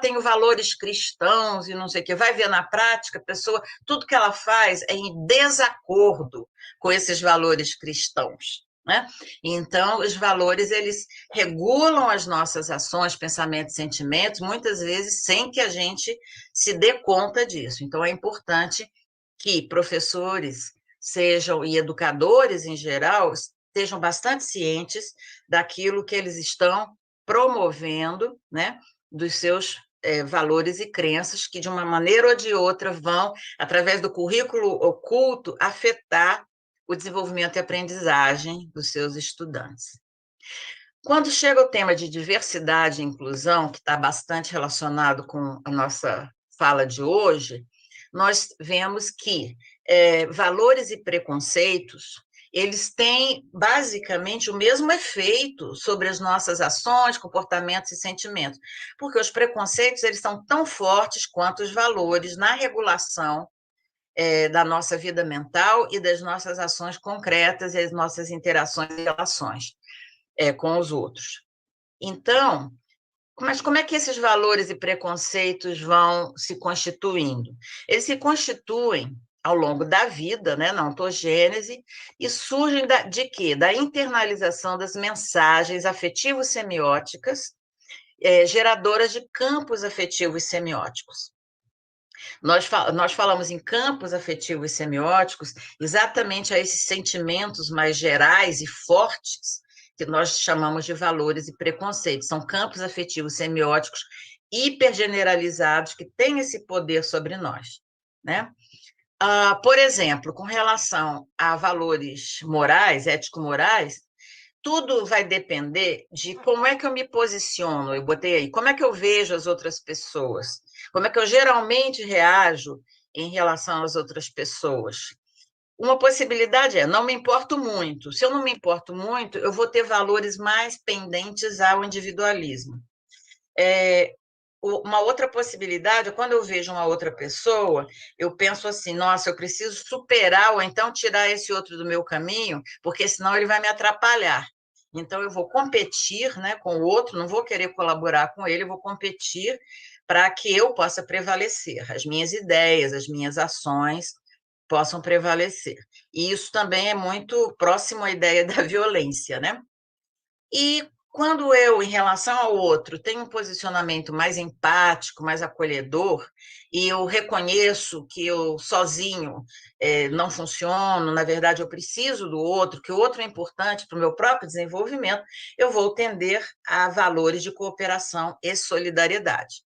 tenho valores cristãos e não sei o quê. Vai ver na prática, a pessoa, tudo que ela faz é em desacordo com esses valores cristãos, né? Então, os valores, eles regulam as nossas ações, pensamentos, sentimentos, muitas vezes sem que a gente se dê conta disso. Então, é importante que professores sejam, e educadores em geral, estejam bastante cientes daquilo que eles estão promovendo, né, dos seus valores e crenças, que de uma maneira ou de outra vão, através do currículo oculto, afetar o desenvolvimento e aprendizagem dos seus estudantes. Quando chega o tema de diversidade e inclusão, que está bastante relacionado com a nossa fala de hoje, nós vemos que valores e preconceitos, eles têm basicamente o mesmo efeito sobre as nossas ações, comportamentos e sentimentos, porque os preconceitos, eles são tão fortes quanto os valores na regulação da nossa vida mental e das nossas ações concretas e as nossas interações e relações com os outros. Então, mas como é que esses valores e preconceitos vão se constituindo? Eles se constituem ao longo da vida, né, na ontogênese, e surgem de quê? Da internalização das mensagens afetivo-semióticas, geradoras de campos afetivos semióticos. Nós falamos em campos afetivos semióticos exatamente a esses sentimentos mais gerais e fortes que nós chamamos de valores e preconceitos. São campos afetivos semióticos hipergeneralizados que têm esse poder sobre nós, né? Por exemplo, com relação a valores morais, ético-morais, tudo vai depender de como é que eu me posiciono, eu botei aí, como é que eu vejo as outras pessoas, como é que eu geralmente reajo em relação às outras pessoas. Uma possibilidade não me importo muito. Se eu não me importo muito, eu vou ter valores mais pendentes ao individualismo. Uma outra possibilidade, quando eu vejo uma outra pessoa, eu penso assim, nossa, eu preciso superar ou então tirar esse outro do meu caminho, porque senão ele vai me atrapalhar. Então, eu vou competir, né, com o outro, não vou querer colaborar com ele, eu vou competir para que eu possa prevalecer, as minhas ideias, as minhas ações possam prevalecer. E isso também é muito próximo à ideia da violência, né? E quando eu, em relação ao outro, tenho um posicionamento mais empático, mais acolhedor, e eu reconheço que eu sozinho não funciono, na verdade eu preciso do outro, que o outro é importante para o meu próprio desenvolvimento, eu vou tender a valores de cooperação e solidariedade,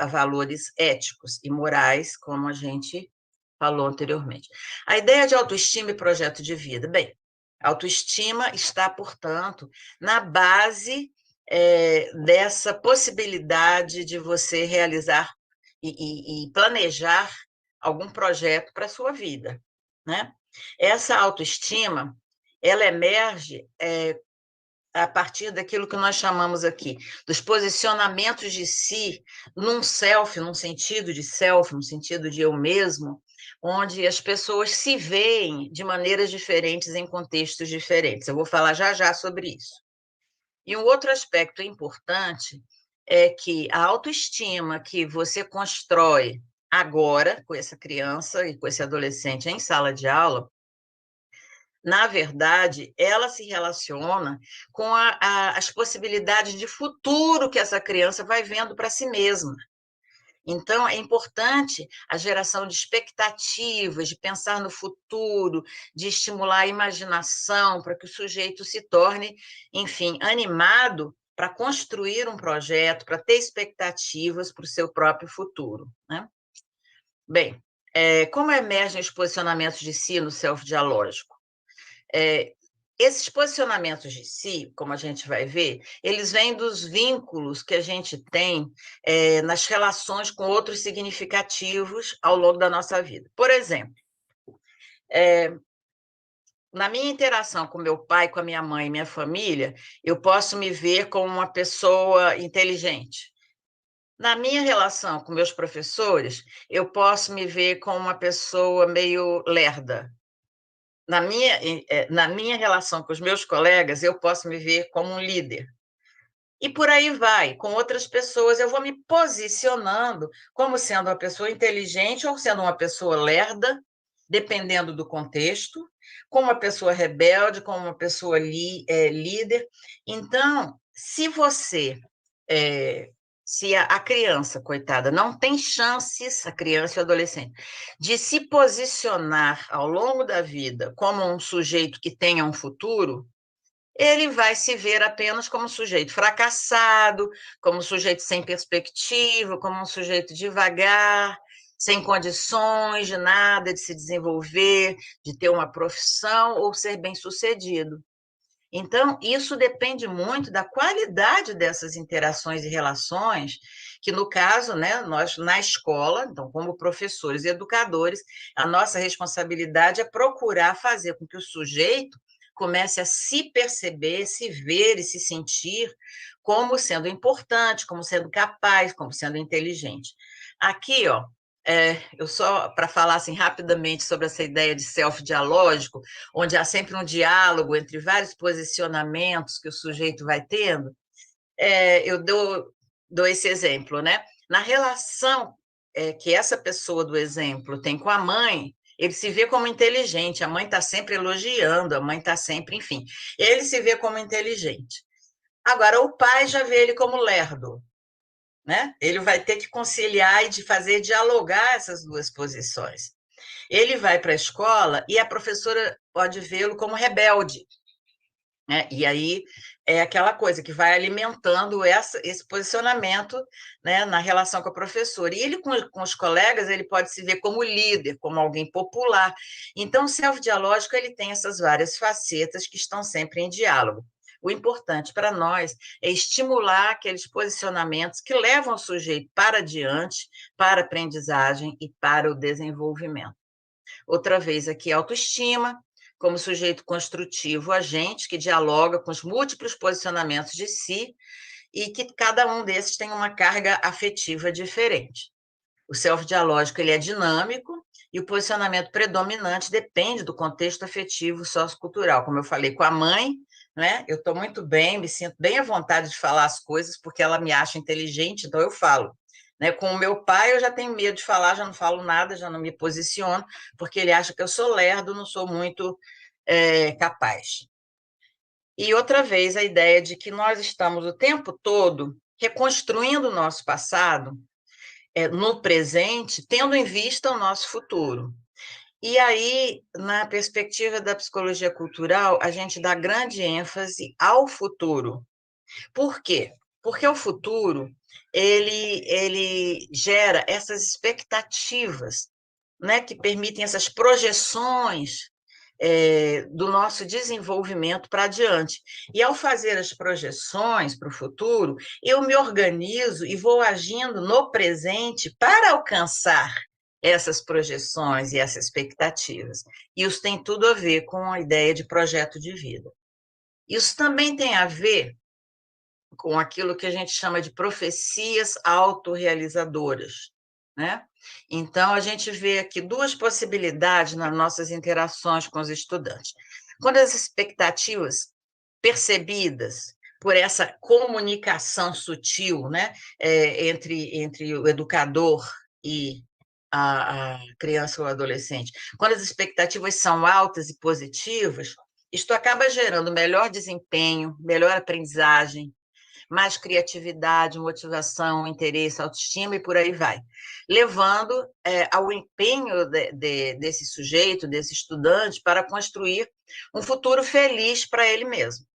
a valores éticos e morais, como a gente falou anteriormente. A ideia de autoestima e projeto de vida. Bem, autoestima está, portanto, na base dessa possibilidade de você realizar e planejar algum projeto para a sua vida, né? Essa autoestima, ela emerge a partir daquilo que nós chamamos aqui, dos posicionamentos de si, num self, num sentido de self, no sentido de eu mesmo, onde as pessoas se veem de maneiras diferentes em contextos diferentes. Eu vou falar já sobre isso. E um outro aspecto importante é que a autoestima que você constrói agora com essa criança e com esse adolescente em sala de aula, na verdade, ela se relaciona com as possibilidades de futuro que essa criança vai vendo para si mesma. Então, é importante a geração de expectativas, de pensar no futuro, de estimular a imaginação, para que o sujeito se torne, enfim, animado para construir um projeto, para ter expectativas para o seu próprio futuro, né? Bem, como emergem os posicionamentos de si no self-dialógico? esses posicionamentos de si, como a gente vai ver, eles vêm dos vínculos que a gente tem nas relações com outros significativos ao longo da nossa vida. Por exemplo, na minha interação com meu pai, com a minha mãe e minha família, eu posso me ver como uma pessoa inteligente. Na minha relação com meus professores, eu posso me ver como uma pessoa meio lerda. Na minha relação com os meus colegas, eu posso me ver como um líder. E por aí vai, com outras pessoas, eu vou me posicionando como sendo uma pessoa inteligente ou sendo uma pessoa lerda, dependendo do contexto, como uma pessoa rebelde, como uma pessoa líder. Então, se você se a criança, coitada, não tem chances, a criança e o adolescente, de se posicionar ao longo da vida como um sujeito que tenha um futuro, ele vai se ver apenas como um sujeito fracassado, como um sujeito sem perspectiva, como um sujeito devagar, sem condições de nada, de se desenvolver, de ter uma profissão ou ser bem-sucedido. Então, isso depende muito da qualidade dessas interações e relações, que no caso, né, nós na escola, então, como professores e educadores, a nossa responsabilidade é procurar fazer com que o sujeito comece a se perceber, se ver e se sentir como sendo importante, como sendo capaz, como sendo inteligente. Aqui, ó, eu só para falar assim rapidamente sobre essa ideia de self-dialógico, onde há sempre um diálogo entre vários posicionamentos que o sujeito vai tendo, eu dou esse exemplo, né? Na relação que essa pessoa do exemplo tem com a mãe, ele se vê como inteligente, a mãe está sempre elogiando, a mãe está sempre, enfim, ele se vê como inteligente. Agora, o pai já vê ele como lerdo, né? Ele vai ter que conciliar e de fazer dialogar essas duas posições. Ele vai para a escola e a professora pode vê-lo como rebelde, né? E aí é aquela coisa que vai alimentando esse posicionamento, né, na relação com a professora. E ele, com os colegas, ele pode se ver como líder, como alguém popular. Então, o self-dialógico ele tem essas várias facetas que estão sempre em diálogo. O importante para nós é estimular aqueles posicionamentos que levam o sujeito para diante, para a aprendizagem e para o desenvolvimento. Outra vez aqui, autoestima, como sujeito construtivo agente, que dialoga com os múltiplos posicionamentos de si e que cada um desses tem uma carga afetiva diferente. O self-dialógico ele é dinâmico e o posicionamento predominante depende do contexto afetivo sociocultural. Como eu falei com a mãe, né? Eu estou muito bem, me sinto bem à vontade de falar as coisas porque ela me acha inteligente, então eu falo. Né? Com o meu pai, eu já tenho medo de falar, já não falo nada, já não me posiciono, porque ele acha que eu sou lerdo, não sou muito capaz. E outra vez, a ideia de que nós estamos o tempo todo reconstruindo o nosso passado no presente, tendo em vista o nosso futuro. E aí, na perspectiva da psicologia cultural, a gente dá grande ênfase ao futuro. Por quê? Porque o futuro ele gera essas expectativas, né, que permitem essas projeções do nosso desenvolvimento para adiante. E ao fazer as projeções para o futuro, eu me organizo e vou agindo no presente para alcançar essas projeções e essas expectativas. E isso tem tudo a ver com a ideia de projeto de vida. Isso também tem a ver com aquilo que a gente chama de profecias autorrealizadoras, né? Então, a gente vê aqui duas possibilidades nas nossas interações com os estudantes. Quando as expectativas percebidas por essa comunicação sutil, né, entre o educador e a criança ou adolescente, quando as expectativas são altas e positivas, isto acaba gerando melhor desempenho, melhor aprendizagem, mais criatividade, motivação, interesse, autoestima e por aí vai, levando ao empenho desse sujeito, desse estudante, para construir um futuro feliz para ele mesmo.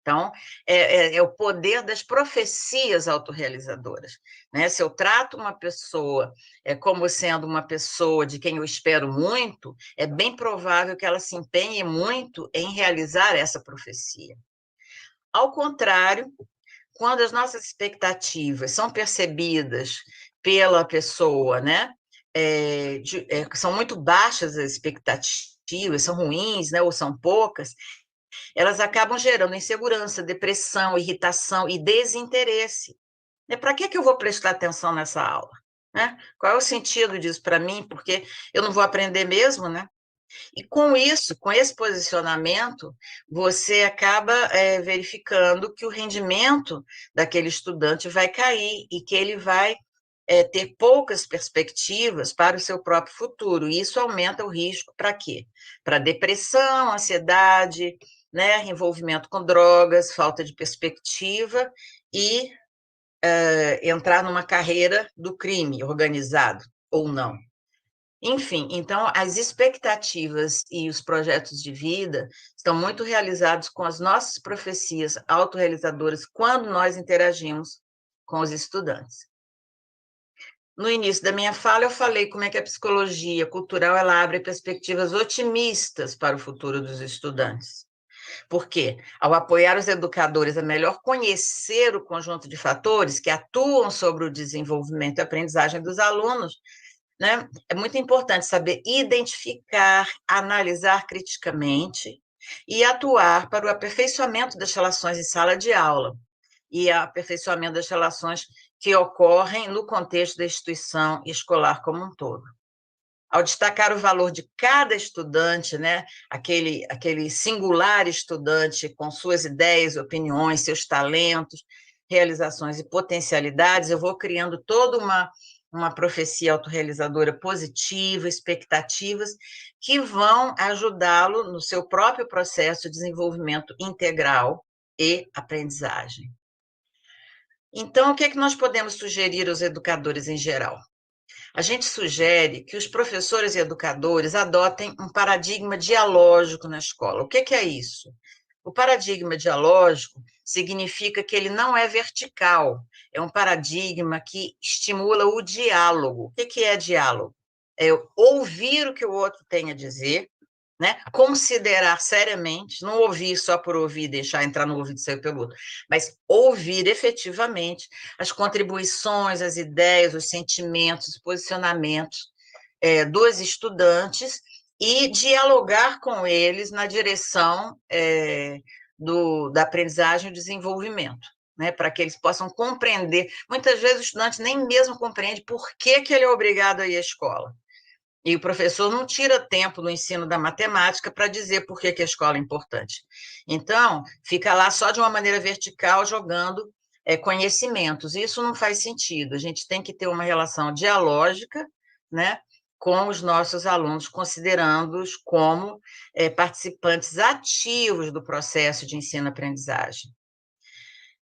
Então, é o poder das profecias autorrealizadoras, né? Se eu trato uma pessoa como sendo uma pessoa de quem eu espero muito, é bem provável que ela se empenhe muito em realizar essa profecia. Ao contrário, quando as nossas expectativas são percebidas pela pessoa, né? São muito baixas as expectativas, são ruins, né? Ou são poucas, elas acabam gerando insegurança, depressão, irritação e desinteresse. Para que eu vou prestar atenção nessa aula? Né? Qual é o sentido disso para mim? Porque eu não vou aprender mesmo, né? E com isso, com esse posicionamento, você acaba verificando que o rendimento daquele estudante vai cair e que ele vai ter poucas perspectivas para o seu próprio futuro. E isso aumenta o risco para quê? Para depressão, ansiedade, né, envolvimento com drogas, falta de perspectiva e entrar numa carreira do crime organizado ou não. Enfim, então, as expectativas e os projetos de vida estão muito realizados com as nossas profecias autorrealizadoras quando nós interagimos com os estudantes. No início da minha fala, eu falei como é que a psicologia cultural ela abre perspectivas otimistas para o futuro dos estudantes. Porque, ao apoiar os educadores a melhor conhecer o conjunto de fatores que atuam sobre o desenvolvimento e aprendizagem dos alunos, né, é muito importante saber identificar, analisar criticamente e atuar para o aperfeiçoamento das relações em sala de aula e aperfeiçoamento das relações que ocorrem no contexto da instituição escolar como um todo. Ao destacar o valor de cada estudante, né, aquele singular estudante com suas ideias, opiniões, seus talentos, realizações e potencialidades, eu vou criando toda uma profecia autorrealizadora positiva, expectativas que vão ajudá-lo no seu próprio processo de desenvolvimento integral e aprendizagem. Então, o que é que nós podemos sugerir aos educadores em geral? A gente sugere que os professores e educadores adotem um paradigma dialógico na escola. O que é isso? O paradigma dialógico significa que ele não é vertical, é um paradigma que estimula o diálogo. O que é diálogo? É ouvir o que o outro tem a dizer, né? Considerar seriamente, não ouvir só por ouvir, deixar entrar no ouvido e sair pelo outro, mas ouvir efetivamente as contribuições, as ideias, os sentimentos, os posicionamentos dos estudantes e dialogar com eles na direção da aprendizagem e desenvolvimento, né? Para que eles possam compreender. Muitas vezes o estudante nem mesmo compreende por que ele é obrigado a ir à escola. E o professor não tira tempo no ensino da matemática para dizer por que a escola é importante. Então, fica lá só de uma maneira vertical, jogando conhecimentos. Isso não faz sentido. A gente tem que ter uma relação dialógica, né, com os nossos alunos, considerando-os como participantes ativos do processo de ensino-aprendizagem.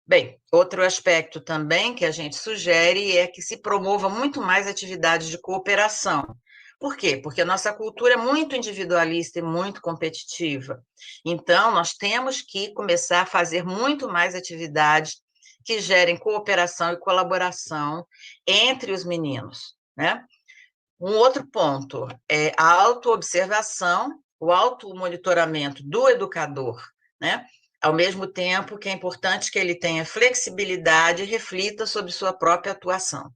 Bem, outro aspecto também que a gente sugere é que se promova muito mais atividades de cooperação. Por quê? Porque a nossa cultura é muito individualista e muito competitiva. Então, nós temos que começar a fazer muito mais atividades que gerem cooperação e colaboração entre os meninos, né? Um outro ponto é a autoobservação, o automonitoramento do educador, né? Ao mesmo tempo que é importante que ele tenha flexibilidade e reflita sobre sua própria atuação.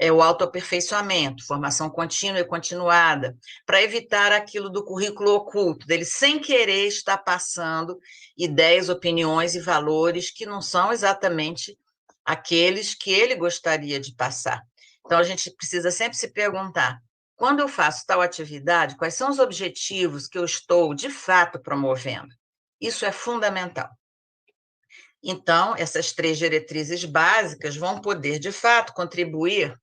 É o autoaperfeiçoamento, formação contínua e continuada, para evitar aquilo do currículo oculto, dele sem querer estar passando ideias, opiniões e valores que não são exatamente aqueles que ele gostaria de passar. Então, a gente precisa sempre se perguntar, quando eu faço tal atividade, quais são os objetivos que eu estou, de fato, promovendo? Isso é fundamental. Então, essas 3 diretrizes básicas vão poder, de fato, contribuir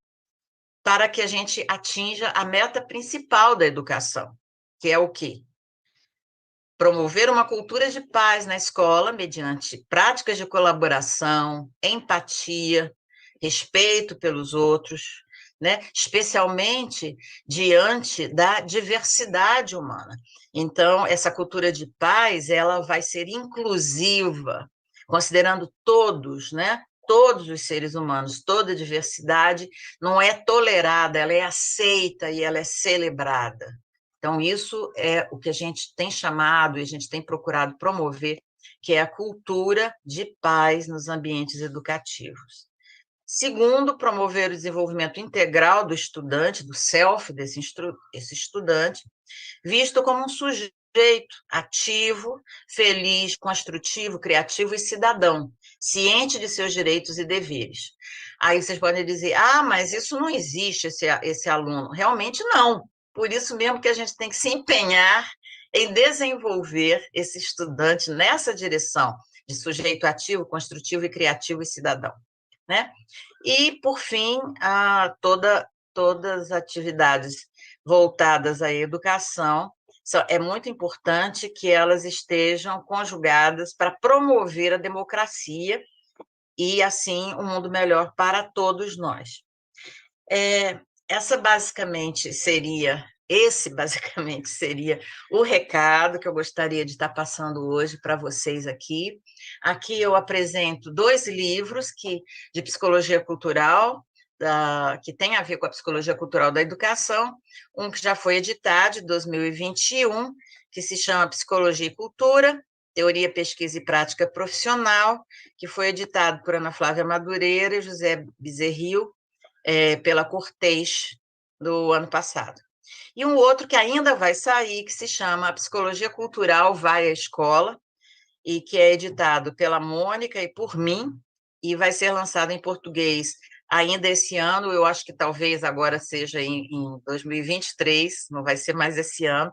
para que a gente atinja a meta principal da educação, que é o quê? Promover uma cultura de paz na escola mediante práticas de colaboração, empatia, respeito pelos outros, né? Especialmente diante da diversidade humana. Então, essa cultura de paz, ela vai ser inclusiva, considerando todos, né? Todos os seres humanos, toda a diversidade não é tolerada, ela é aceita e ela é celebrada. Então, isso é o que a gente tem chamado e a gente tem procurado promover, que é a cultura de paz nos ambientes educativos. Segundo, promover o desenvolvimento integral do estudante, do self, desse estudante, visto como um sujeito ativo, feliz, construtivo, criativo e cidadão, ciente de seus direitos e deveres. Aí vocês podem dizer, mas isso não existe, esse aluno. Realmente não. Por isso mesmo que a gente tem que se empenhar em desenvolver esse estudante nessa direção de sujeito ativo, construtivo e criativo e cidadão, né? E, por fim, todas as atividades voltadas à educação, é muito importante que elas estejam conjugadas para promover a democracia e, assim, um mundo melhor para todos nós. Esse basicamente seria o recado que eu gostaria de estar passando hoje para vocês aqui. Aqui eu apresento 2 livros de psicologia cultural, que tem a ver com a psicologia cultural da educação, um que já foi editado, de 2021, que se chama Psicologia e Cultura, Teoria, Pesquisa e Prática Profissional, que foi editado por Ana Flávia Madureira e José Bezerril, pela Cortez, do ano passado. E um outro que ainda vai sair, que se chama A Psicologia Cultural Vai à Escola, e que é editado pela Mônica e por mim, e vai ser lançado em português ainda esse ano, eu acho que talvez agora seja em 2023, não vai ser mais esse ano,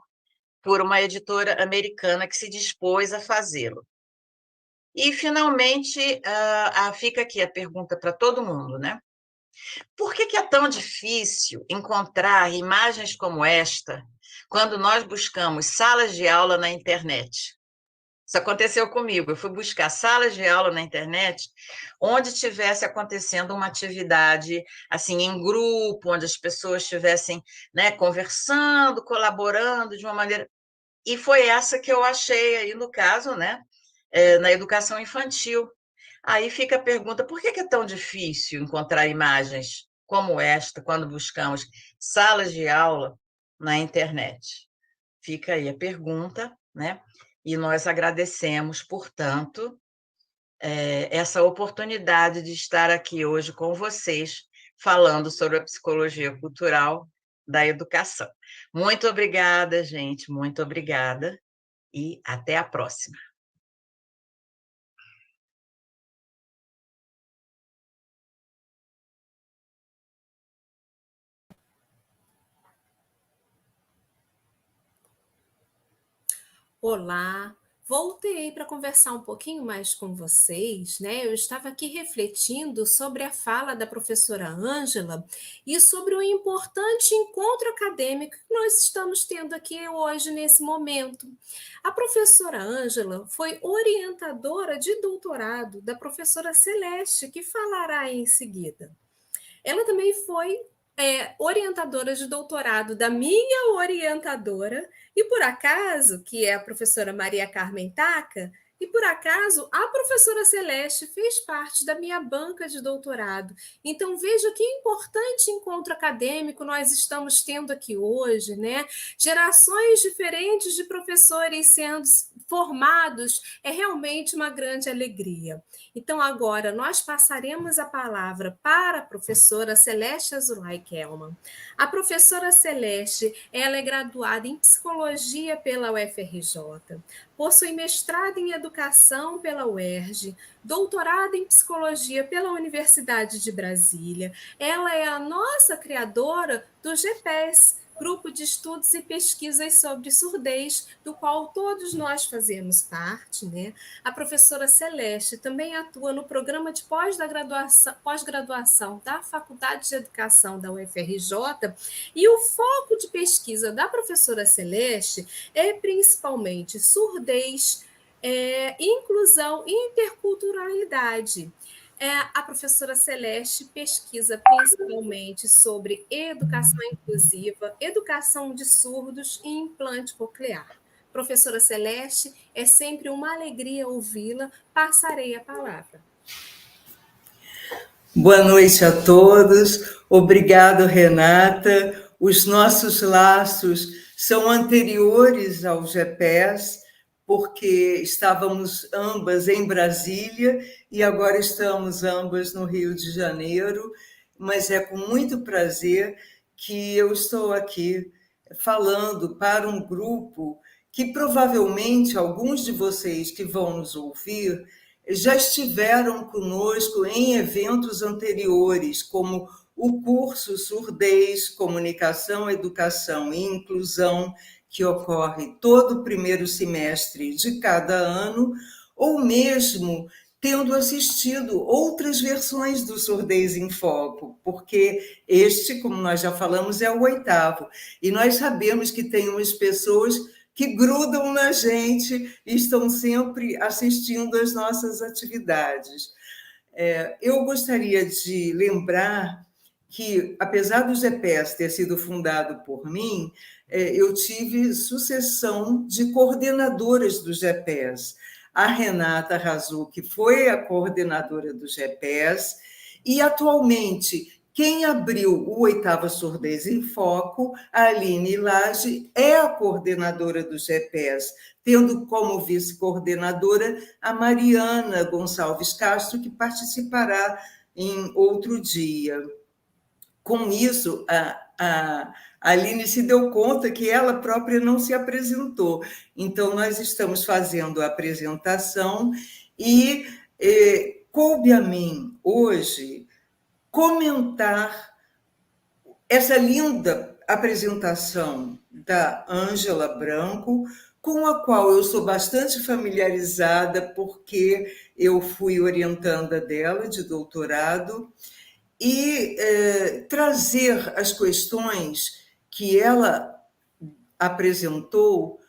por uma editora americana que se dispôs a fazê-lo. E, finalmente, fica aqui a pergunta para todo mundo, né? Por que é tão difícil encontrar imagens como esta quando nós buscamos salas de aula na internet? Isso aconteceu comigo. Eu fui buscar salas de aula na internet onde estivesse acontecendo uma atividade assim em grupo, onde as pessoas estivessem, né, conversando, colaborando de uma maneira. E foi essa que eu achei aí no caso, né, na educação infantil. Aí fica a pergunta: por que é tão difícil encontrar imagens como esta quando buscamos salas de aula na internet? Fica aí a pergunta, né? E nós agradecemos, portanto, essa oportunidade de estar aqui hoje com vocês, falando sobre a psicologia cultural da educação. Muito obrigada, gente, muito obrigada, e até a próxima. Olá, voltei para conversar um pouquinho mais com vocês, né? Eu estava aqui refletindo sobre a fala da professora Ângela e sobre o importante encontro acadêmico que nós estamos tendo aqui hoje, nesse momento. A professora Ângela foi orientadora de doutorado da professora Celeste, que falará em seguida. Ela também foi orientadora de doutorado da minha orientadora, e por acaso, que é a professora Maria Carmen Taca, e por acaso a professora Celeste fez parte da minha banca de doutorado. Então veja que importante encontro acadêmico nós estamos tendo aqui hoje, né? Gerações diferentes de professores sendo formados é realmente uma grande alegria. Então, agora, nós passaremos a palavra para a professora Celeste Azulay Kelman. A professora Celeste, ela é graduada em Psicologia pela UFRJ, possui mestrado em Educação pela UERJ, doutorado em Psicologia pela Universidade de Brasília. Ela é a nossa criadora do GPES, Grupo de Estudos e Pesquisas sobre Surdez, do qual todos nós fazemos parte, né? A professora Celeste também atua no programa de pós-graduação da Faculdade de Educação da UFRJ, e o foco de pesquisa da professora Celeste é principalmente surdez, inclusão e interculturalidade. A professora Celeste pesquisa principalmente sobre educação inclusiva, educação de surdos e implante coclear. Professora Celeste, é sempre uma alegria ouvi-la. Passarei a palavra. Boa noite a todos. Obrigado, Renata. Os nossos laços são anteriores ao GEPES, porque estávamos ambas em Brasília e agora estamos ambas no Rio de Janeiro, mas é com muito prazer que eu estou aqui falando para um grupo que provavelmente alguns de vocês que vão nos ouvir já estiveram conosco em eventos anteriores, como o curso Surdez, Comunicação, Educação e Inclusão, que ocorre todo o primeiro semestre de cada ano, ou mesmo tendo assistido outras versões do Surdez em Foco, porque este, como nós já falamos, é o 8º, e nós sabemos que tem umas pessoas que grudam na gente e estão sempre assistindo às nossas atividades. Eu gostaria de lembrar que, apesar do GEPES ter sido fundado por mim, eu tive sucessão de coordenadoras do GEPES. A Renata Razu, que foi a coordenadora do GEPES, e atualmente quem abriu o 8º Surdez em Foco, a Aline Lage, é a coordenadora do GEPES, tendo como vice-coordenadora a Mariana Gonçalves Castro, que participará em outro dia. Com isso, a Aline se deu conta que ela própria não se apresentou. Então, nós estamos fazendo a apresentação e coube a mim, hoje, comentar essa linda apresentação da Ângela Branco, com a qual eu sou bastante familiarizada, porque eu fui orientanda dela de doutorado, e trazer as questões que ela apresentou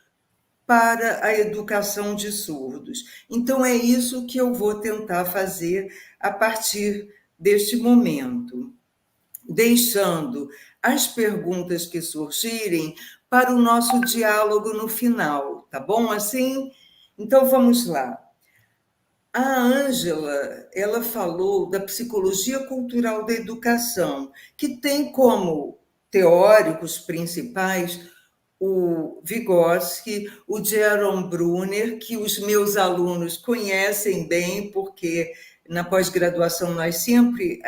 para a educação de surdos. Então, é isso que eu vou tentar fazer a partir deste momento, deixando as perguntas que surgirem para o nosso diálogo no final, tá bom? Assim, então vamos lá. A Ângela, ela falou da psicologia cultural da educação, que tem como teóricos principais o Vygotsky, o Jerome Brunner, que os meus alunos conhecem bem, porque na pós-graduação nós sempre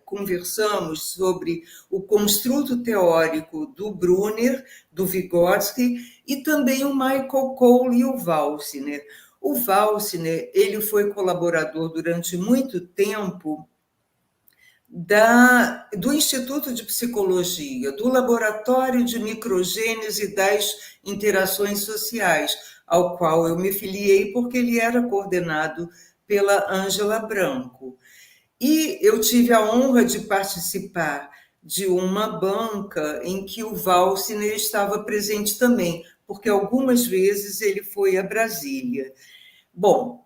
conversamos sobre o construto teórico do Brunner, do Vygotsky, e também o Michael Cole e o Walsner. O Walsner, ele foi colaborador durante muito tempo do Instituto de Psicologia, do Laboratório de Microgênese das Interações Sociais, ao qual eu me filiei porque ele era coordenado pela Ângela Branco. E eu tive a honra de participar de uma banca em que o Walsner estava presente também, porque algumas vezes ele foi a Brasília. Bom,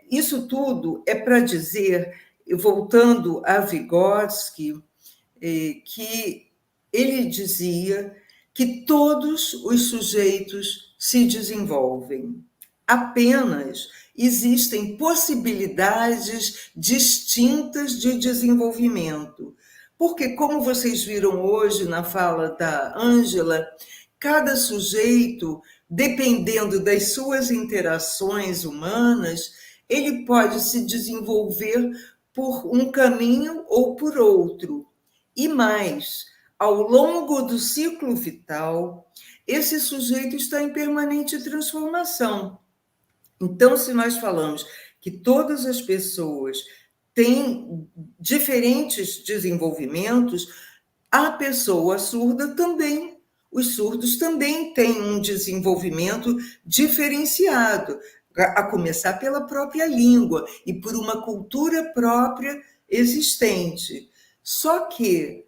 isso tudo é para dizer, voltando a Vygotsky, que ele dizia que todos os sujeitos se desenvolvem. Apenas existem possibilidades distintas de desenvolvimento. Porque, como vocês viram hoje na fala da Ângela, cada sujeito, dependendo das suas interações humanas, ele pode se desenvolver por um caminho ou por outro. E mais, ao longo do ciclo vital, esse sujeito está em permanente transformação. Então, se nós falamos que todas as pessoas têm diferentes desenvolvimentos, a pessoa surda também. Os surdos também têm um desenvolvimento diferenciado, a começar pela própria língua e por uma cultura própria existente. Só que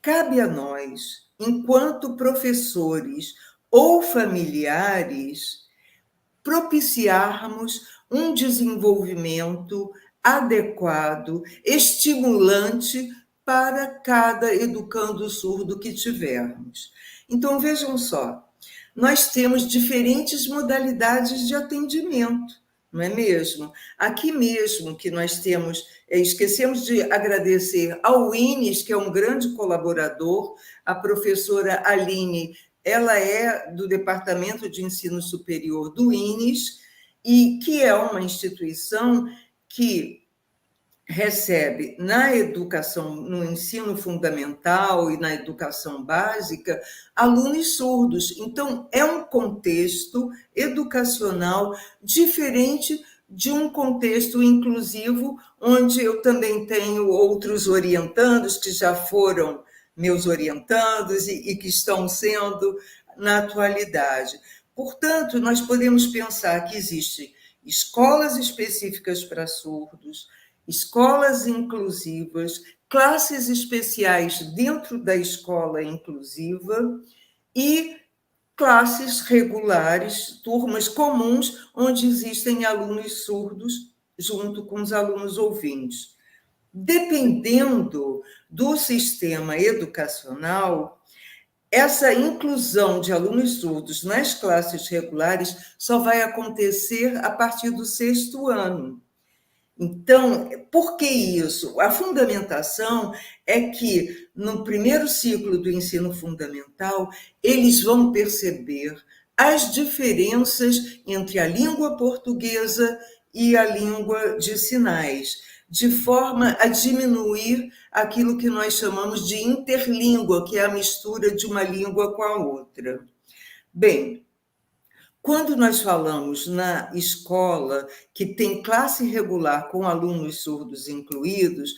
cabe a nós, enquanto professores ou familiares, propiciarmos um desenvolvimento adequado, estimulante para cada educando surdo que tivermos. Então, vejam só, nós temos diferentes modalidades de atendimento, não é mesmo? Aqui mesmo que nós temos, esquecemos de agradecer ao INES, que é um grande colaborador, a professora Aline, ela é do Departamento de Ensino Superior do INES, e que é uma instituição que recebe na educação, no ensino fundamental e na educação básica, alunos surdos. Então, é um contexto educacional diferente de um contexto inclusivo, onde eu também tenho outros orientandos que já foram meus orientandos e que estão sendo na atualidade. Portanto, nós podemos pensar que existem escolas específicas para surdos, escolas inclusivas, classes especiais dentro da escola inclusiva e classes regulares, turmas comuns, onde existem alunos surdos junto com os alunos ouvintes. Dependendo do sistema educacional, essa inclusão de alunos surdos nas classes regulares só vai acontecer a partir do 6º ano. Então, por que isso? A fundamentação é que, no primeiro ciclo do ensino fundamental, eles vão perceber as diferenças entre a língua portuguesa e a língua de sinais, de forma a diminuir aquilo que nós chamamos de interlíngua, que é a mistura de uma língua com a outra. Bem, quando nós falamos na escola que tem classe regular com alunos surdos incluídos,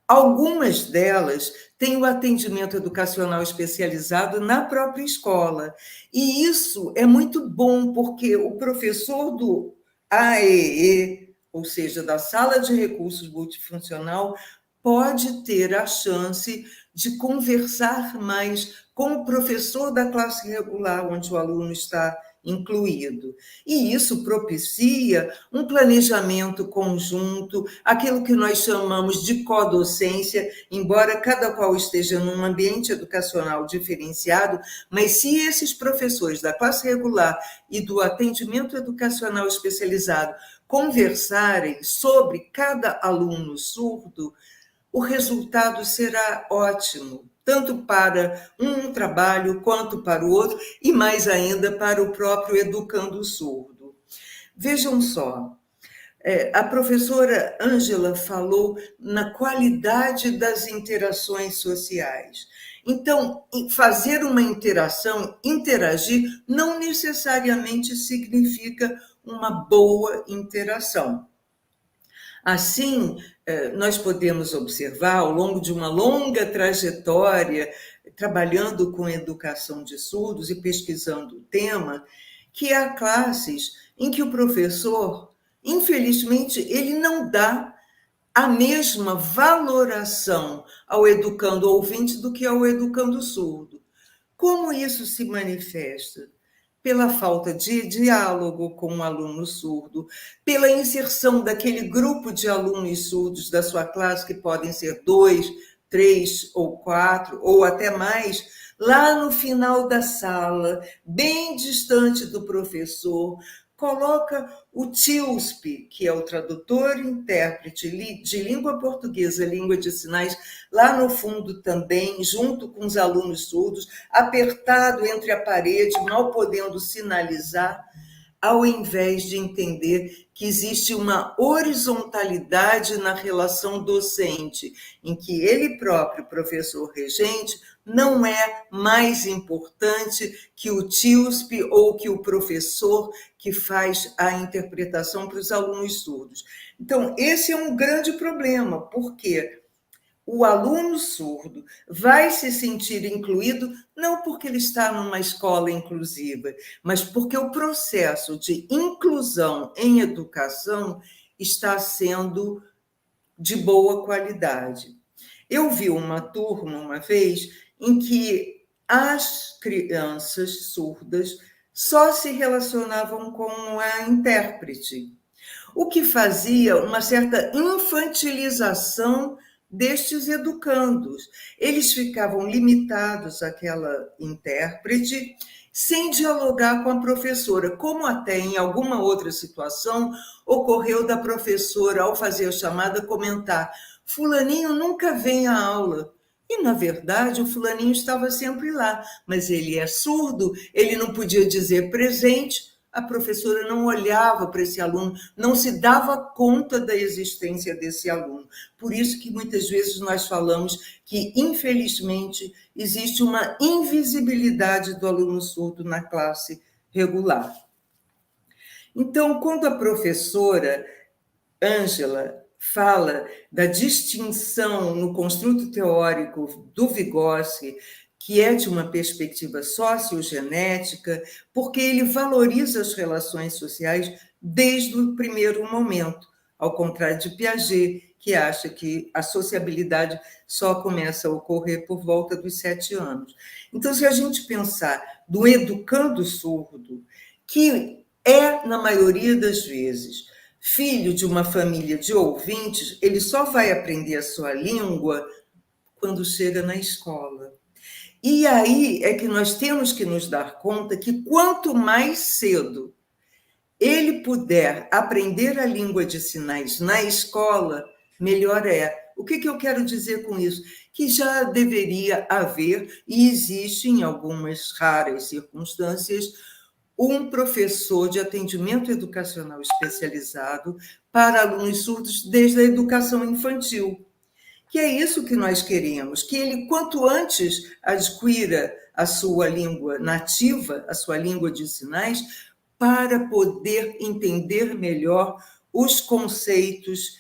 algumas delas têm o atendimento educacional especializado na própria escola. E isso é muito bom, porque o professor do AEE, ou seja, da Sala de Recursos Multifuncional, pode ter a chance de conversar mais com o professor da classe regular, onde o aluno está incluído. E isso propicia um planejamento conjunto, aquilo que nós chamamos de codocência, embora cada qual esteja num ambiente educacional diferenciado, mas se esses professores da classe regular e do atendimento educacional especializado conversarem sobre cada aluno surdo, o resultado será ótimo, tanto para um trabalho quanto para o outro, e mais ainda para o próprio educando surdo. Vejam só, a professora Ângela falou na qualidade das interações sociais. Então, fazer uma interação, interagir, não necessariamente significa uma boa interação. Assim, nós podemos observar, ao longo de uma longa trajetória, trabalhando com educação de surdos e pesquisando o tema, que há classes em que o professor, infelizmente, ele não dá a mesma valoração ao educando ouvinte do que ao educando surdo. Como isso se manifesta? Pela falta de diálogo com o aluno surdo, pela inserção daquele grupo de alunos surdos da sua classe, que podem ser 2, 3 ou 4, ou até mais, lá no final da sala, bem distante do professor, coloca o TILSP, que é o tradutor e intérprete de língua portuguesa, língua de sinais, lá no fundo também, junto com os alunos surdos, apertado entre a parede, mal podendo sinalizar, ao invés de entender que existe uma horizontalidade na relação docente, em que ele próprio, professor regente, não é mais importante que o TILSP ou que o professor que faz a interpretação para os alunos surdos. Então, esse é um grande problema, porque o aluno surdo vai se sentir incluído não porque ele está numa escola inclusiva, mas porque o processo de inclusão em educação está sendo de boa qualidade. Eu vi uma turma uma vez em que as crianças surdas só se relacionavam com a intérprete. o que fazia uma certa infantilização destes educandos. Eles ficavam limitados àquela intérprete, sem dialogar com a professora, como até em alguma outra situação ocorreu da professora, ao fazer a chamada, comentar: fulaninho nunca vem à aula. E, na verdade, o fulaninho estava sempre lá, mas ele é surdo, ele não podia dizer presente, a professora não olhava para esse aluno, não se dava conta da existência desse aluno. Por isso que muitas vezes nós falamos que, infelizmente, existe uma invisibilidade do aluno surdo na classe regular. Então, quando a professora Ângela fala da distinção no construto teórico do Vygotsky, que é de uma perspectiva sociogenética, porque ele valoriza as relações sociais desde o primeiro momento, ao contrário de Piaget, que acha que a sociabilidade só começa a ocorrer por volta dos 7 anos. Então, se a gente pensar do educando surdo, que é, na maioria das vezes, filho de uma família de ouvintes, ele só vai aprender a sua língua quando chega na escola. E aí é que nós temos que nos dar conta que quanto mais cedo ele puder aprender a língua de sinais na escola, melhor é. O que eu quero dizer com isso? Que já deveria haver, e existe em algumas raras circunstâncias, um professor de atendimento educacional especializado para alunos surdos desde a educação infantil. Que é isso que nós queremos, que ele, quanto antes, adquira a sua língua nativa, a sua língua de sinais, para poder entender melhor os conceitos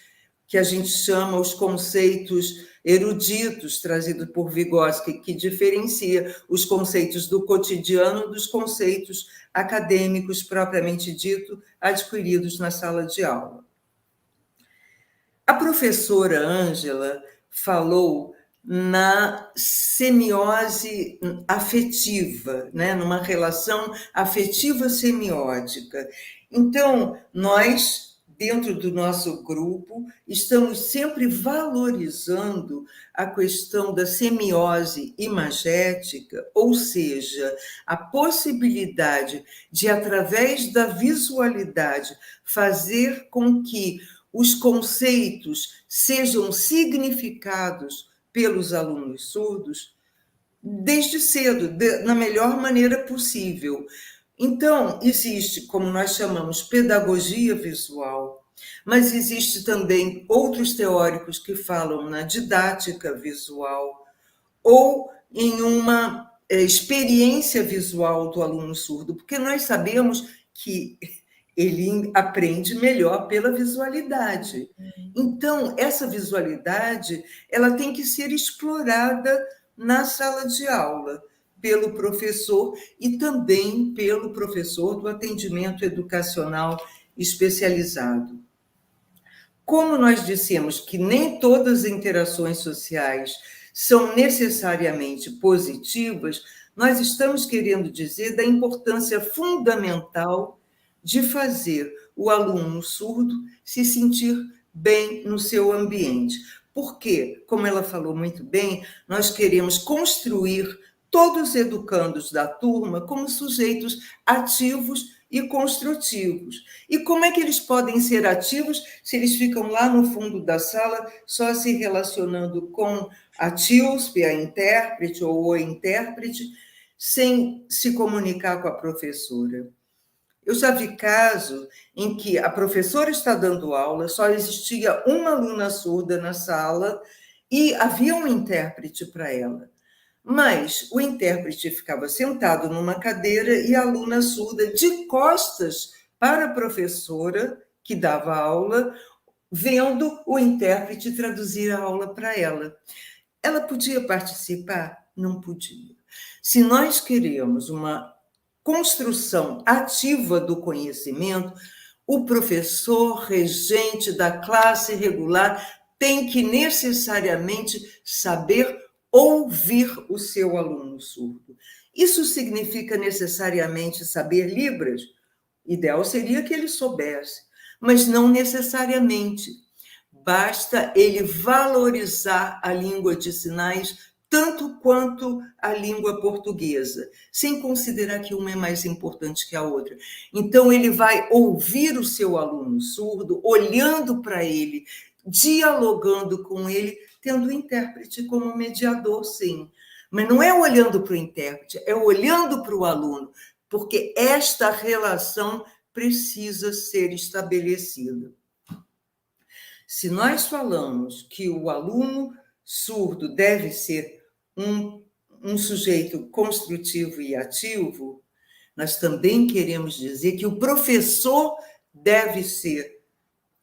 que a gente chama os conceitos eruditos, trazidos por Vygotsky, que diferencia os conceitos do cotidiano dos conceitos acadêmicos, propriamente dito, adquiridos na sala de aula. A professora Ângela falou na semiose afetiva, né? Numa relação afetiva semiótica. Então, nós, dentro do nosso grupo, estamos sempre valorizando a questão da semiose imagética, ou seja, a possibilidade de, através da visualidade, fazer com que os conceitos sejam significados pelos alunos surdos desde cedo, na melhor maneira possível. Então, existe, como nós chamamos, pedagogia visual, mas existe também outros teóricos que falam na didática visual ou em uma experiência visual do aluno surdo, porque nós sabemos que ele aprende melhor pela visualidade. Então, essa visualidade ela tem que ser explorada na sala de aula, pelo professor e também pelo professor do atendimento educacional especializado. Como nós dissemos que nem todas as interações sociais são necessariamente positivas, nós estamos querendo dizer da importância fundamental de fazer o aluno surdo se sentir bem no seu ambiente. Porque, como ela falou muito bem, nós queremos construir todos os educandos da turma como sujeitos ativos e construtivos. E como é que eles podem ser ativos se eles ficam lá no fundo da sala só se relacionando com a TILSP, a intérprete ou o intérprete, sem se comunicar com a professora? Eu já vi casos em que a professora está dando aula, só existia uma aluna surda na sala e havia um intérprete para ela. Mas o intérprete ficava sentado numa cadeira e a aluna surda de costas para a professora que dava aula, vendo o intérprete traduzir a aula para ela. Ela podia participar? Não podia. Se nós queremos uma construção ativa do conhecimento, o professor regente da classe regular tem que necessariamente saber ouvir o seu aluno surdo. Isso significa necessariamente saber Libras? Ideal seria que ele soubesse, mas não necessariamente. Basta ele valorizar a língua de sinais tanto quanto a língua portuguesa, sem considerar que uma é mais importante que a outra. Então, ele vai ouvir o seu aluno surdo, olhando para ele, dialogando com ele, tendo o intérprete como mediador, sim. Mas não é olhando para o intérprete, é olhando para o aluno, porque esta relação precisa ser estabelecida. Se nós falamos que o aluno surdo deve ser um sujeito construtivo e ativo, nós também queremos dizer que o professor deve ser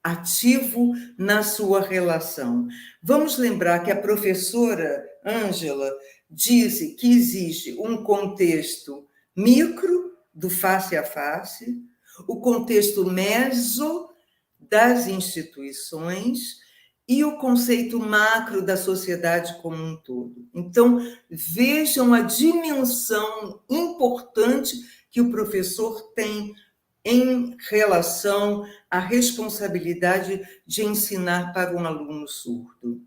ativo na sua relação. Vamos lembrar que a professora Ângela disse que existe um contexto micro, do face a face, o contexto meso, das instituições, e o conceito macro da sociedade como um todo. Então, vejam a dimensão importante que o professor tem em relação à responsabilidade de ensinar para um aluno surdo.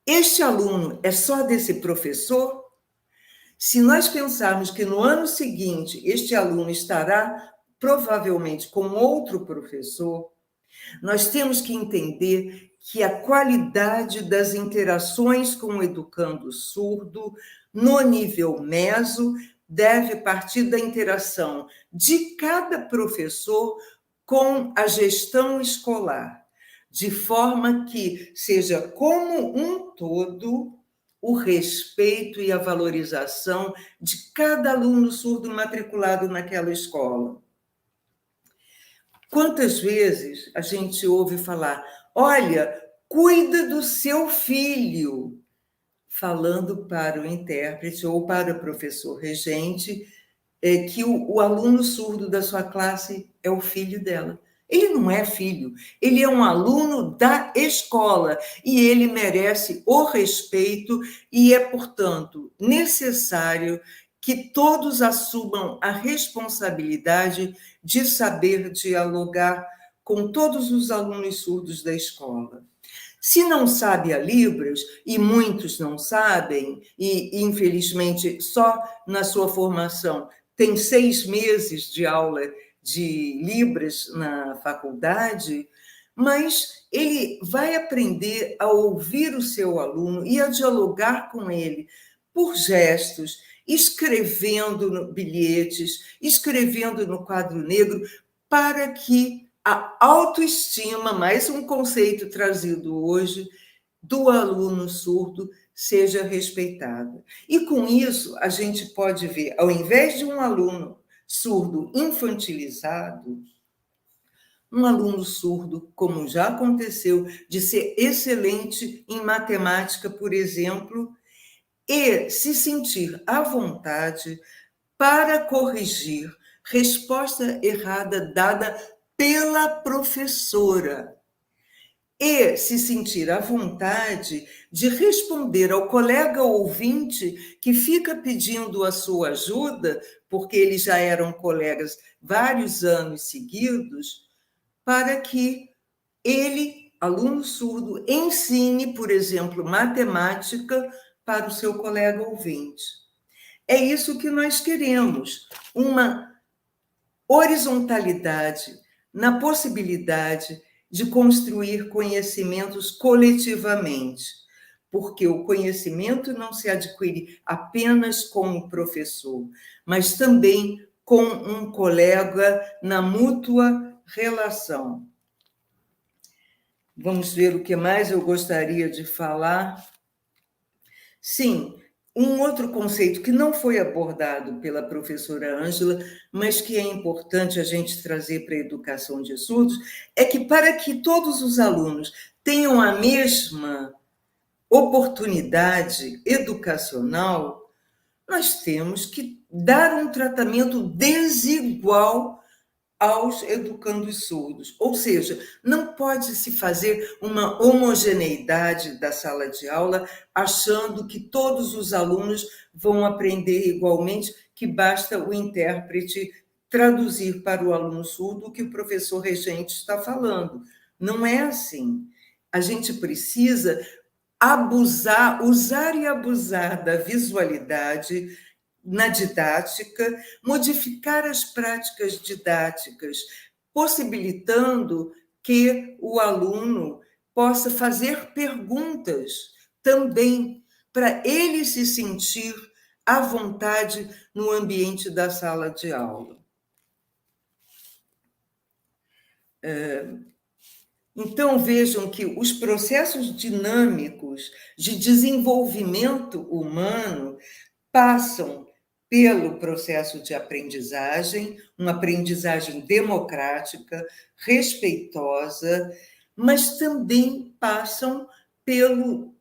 Este aluno é só desse professor? Se nós pensarmos que no ano seguinte este aluno estará provavelmente com outro professor, nós temos que entender que a qualidade das interações com o educando surdo, no nível meso, deve partir da interação de cada professor com a gestão escolar, de forma que seja como um todo o respeito e a valorização de cada aluno surdo matriculado naquela escola. Quantas vezes a gente ouve falar, olha, cuida do seu filho, falando para o intérprete ou para o professor regente, que o aluno surdo da sua classe é o filho dela. Ele não é filho, ele é um aluno da escola e ele merece o respeito e é, portanto, necessário que todos assumam a responsabilidade de saber dialogar com todos os alunos surdos da escola. Se não sabe a Libras, e muitos não sabem, e infelizmente só na sua formação tem 6 meses de aula de Libras na faculdade, mas ele vai aprender a ouvir o seu aluno e a dialogar com ele por gestos, escrevendo bilhetes, escrevendo no quadro negro, para que a autoestima, mais um conceito trazido hoje, do aluno surdo seja respeitada. E com isso, a gente pode ver, ao invés de um aluno surdo infantilizado, um aluno surdo, como já aconteceu, de ser excelente em matemática, por exemplo, e se sentir à vontade para corrigir resposta errada dada pela professora e se sentir à vontade de responder ao colega ouvinte que fica pedindo a sua ajuda, porque eles já eram colegas vários anos seguidos, para que ele, aluno surdo, ensine, por exemplo, matemática para o seu colega ouvinte. É isso que nós queremos, uma horizontalidade na possibilidade de construir conhecimentos coletivamente, porque o conhecimento não se adquire apenas com o professor, mas também com um colega na mútua relação. Vamos ver o que mais eu gostaria de falar. Sim, um outro conceito que não foi abordado pela professora Ângela, mas que é importante a gente trazer para a educação de surdos, é que para que todos os alunos tenham a mesma oportunidade educacional, nós temos que dar um tratamento desigual aos educandos surdos. Ou seja, não pode se fazer uma homogeneidade da sala de aula achando que todos os alunos vão aprender igualmente, que basta o intérprete traduzir para o aluno surdo o que o professor regente está falando. Não é assim. A gente precisa usar e abusar da visualidade na didática, modificar as práticas didáticas, possibilitando que o aluno possa fazer perguntas também, para ele se sentir à vontade no ambiente da sala de aula. Então, vejam que os processos dinâmicos de desenvolvimento humano passam pelo processo de aprendizagem, uma aprendizagem democrática, respeitosa, mas também passam pelo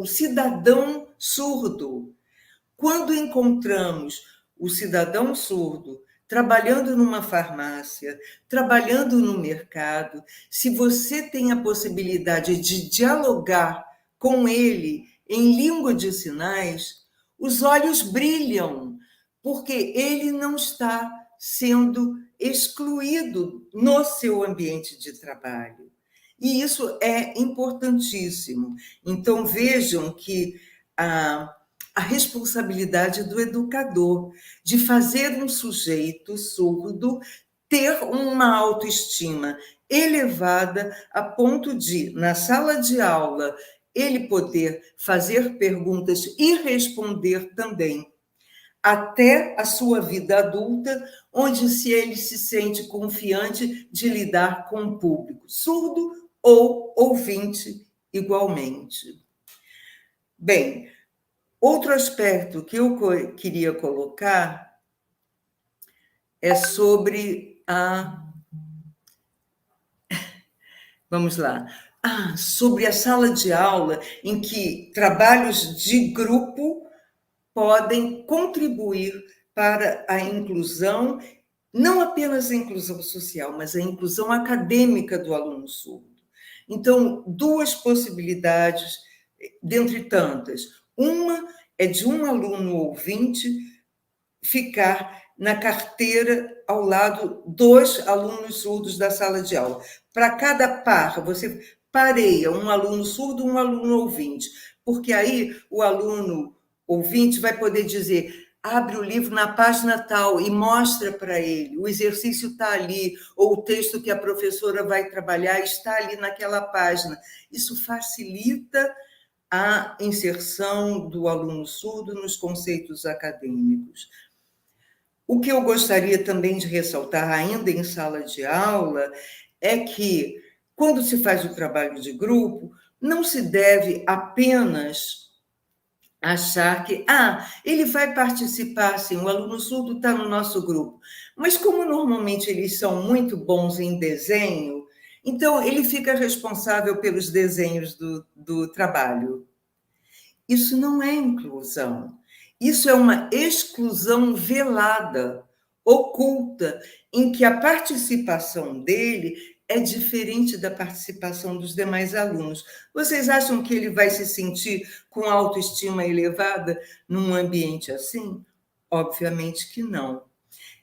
cidadão surdo. Quando encontramos o cidadão surdo trabalhando numa farmácia, trabalhando no mercado, se você tem a possibilidade de dialogar com ele em língua de sinais, os olhos brilham, porque ele não está sendo excluído no seu ambiente de trabalho. E isso é importantíssimo. Então, vejam que a responsabilidade do educador de fazer um sujeito surdo ter uma autoestima elevada a ponto de, na sala de aula, ele poder fazer perguntas e responder também, até a sua vida adulta, onde se ele se sente confiante de lidar com o público, surdo ou ouvinte igualmente. Bem, outro aspecto que eu queria colocar é sobre Vamos lá. Sobre a sala de aula, em que trabalhos de grupo podem contribuir para a inclusão, não apenas a inclusão social, mas a inclusão acadêmica do aluno surdo. Então, duas possibilidades, dentre tantas. Uma é de um aluno ouvinte ficar na carteira ao lado dos alunos surdos da sala de aula. Para cada par, você pareia um aluno surdo, um aluno ouvinte, porque aí o aluno ouvinte vai poder dizer: abre o livro na página tal e mostra para ele, o exercício está ali, ou o texto que a professora vai trabalhar está ali naquela página. Isso facilita a inserção do aluno surdo nos conceitos acadêmicos. O que eu gostaria também de ressaltar, ainda em sala de aula, é que, quando se faz o trabalho de grupo, não se deve apenas achar que, ele vai participar, sim, o aluno surdo está no nosso grupo, mas como normalmente eles são muito bons em desenho, então ele fica responsável pelos desenhos do trabalho. Isso não é inclusão. Isso é uma exclusão velada, oculta, em que a participação dele é diferente da participação dos demais alunos. Vocês acham que ele vai se sentir com autoestima elevada num ambiente assim? Obviamente que não.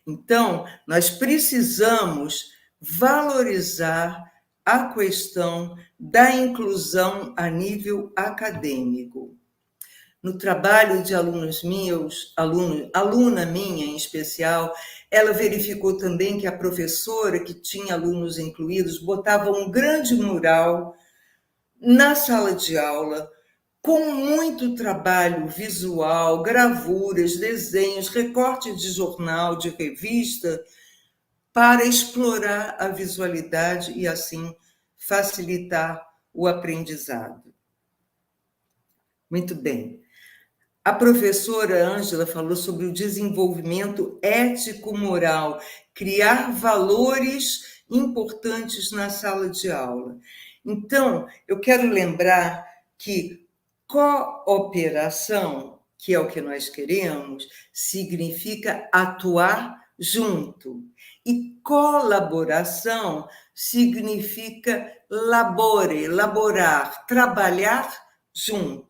Então, nós precisamos valorizar a questão da inclusão a nível acadêmico. No trabalho de alunos meus, aluna minha em especial, ela verificou também que a professora, que tinha alunos incluídos, botava um grande mural na sala de aula, com muito trabalho visual, gravuras, desenhos, recorte de jornal, de revista, para explorar a visualidade e, assim, facilitar o aprendizado. Muito bem. A professora Ângela falou sobre o desenvolvimento ético-moral, criar valores importantes na sala de aula. Então, eu quero lembrar que cooperação, que é o que nós queremos, significa atuar junto. E colaboração significa elaborar, trabalhar junto.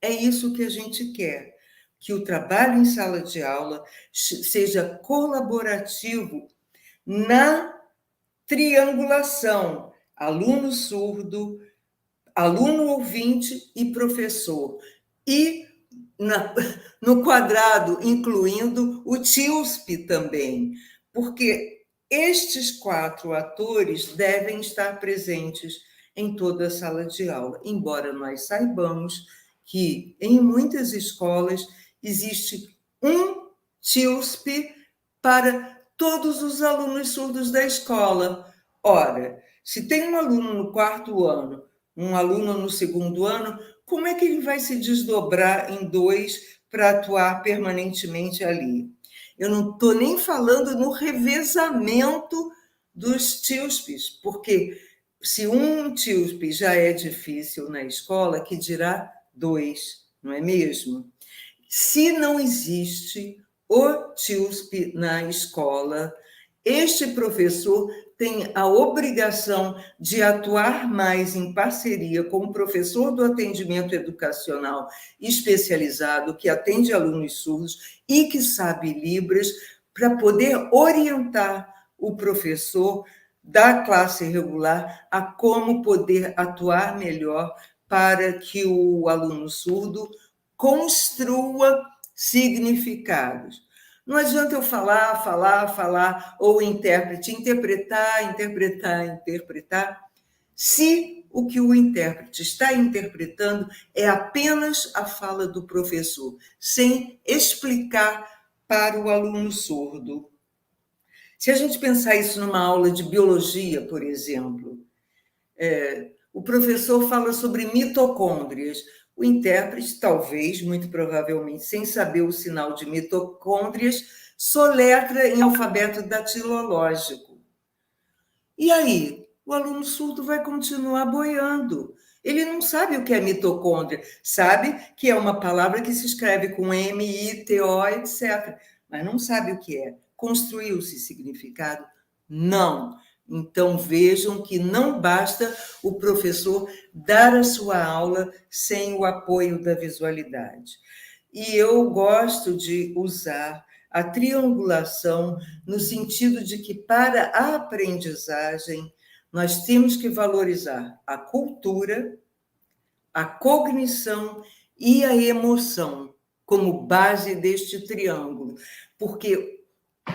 É isso que a gente quer, que o trabalho em sala de aula seja colaborativo na triangulação aluno surdo, aluno ouvinte e professor. E no quadrado, incluindo o TIUSP também, porque estes 4 atores devem estar presentes em toda a sala de aula, embora nós saibamos que em muitas escolas existe um TIUSP para todos os alunos surdos da escola. Ora, se tem um aluno no 4º ano, um aluno no 2º ano, como é que ele vai se desdobrar em 2 para atuar permanentemente ali? Eu não estou nem falando no revezamento dos TIUSPs, porque se um TIUSP já é difícil na escola, que dirá 2, não é mesmo? Se não existe o TIUSP na escola, este professor tem a obrigação de atuar mais em parceria com o professor do atendimento educacional especializado, que atende alunos surdos e que sabe Libras, para poder orientar o professor da classe regular a como poder atuar melhor para que o aluno surdo construa significados. Não adianta eu falar, ou o intérprete interpretar, se o que o intérprete está interpretando é apenas a fala do professor, sem explicar para o aluno surdo. Se a gente pensar isso numa aula de biologia, por exemplo, o professor fala sobre mitocôndrias. O intérprete, talvez, muito provavelmente, sem saber o sinal de mitocôndrias, soletra em alfabeto datilológico. E aí? O aluno surdo vai continuar boiando. Ele não sabe o que é mitocôndria, sabe que é uma palavra que se escreve com M-I-T-O, etc., mas não sabe o que é. Construiu-se significado? Não. Então, vejam que não basta o professor dar a sua aula sem o apoio da visualidade. E eu gosto de usar a triangulação no sentido de que, para a aprendizagem, nós temos que valorizar a cultura, a cognição e a emoção como base deste triângulo, porque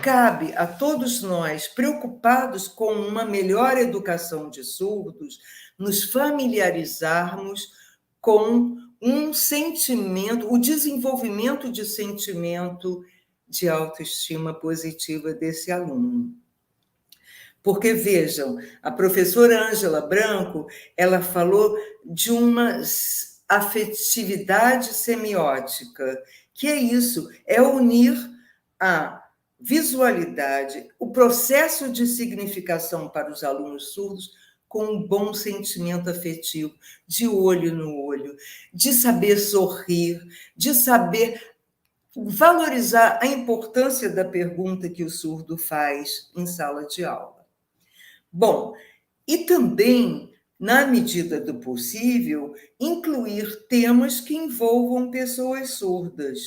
cabe a todos nós, preocupados com uma melhor educação de surdos, nos familiarizarmos com um sentimento, o desenvolvimento de sentimento de autoestima positiva desse aluno. Porque, vejam, a professora Ângela Branco, ela falou de uma afetividade semiótica, que é isso, é unir a visualidade, o processo de significação para os alunos surdos com um bom sentimento afetivo, de olho no olho, de saber sorrir, de saber valorizar a importância da pergunta que o surdo faz em sala de aula. Bom, e também, na medida do possível, incluir temas que envolvam pessoas surdas.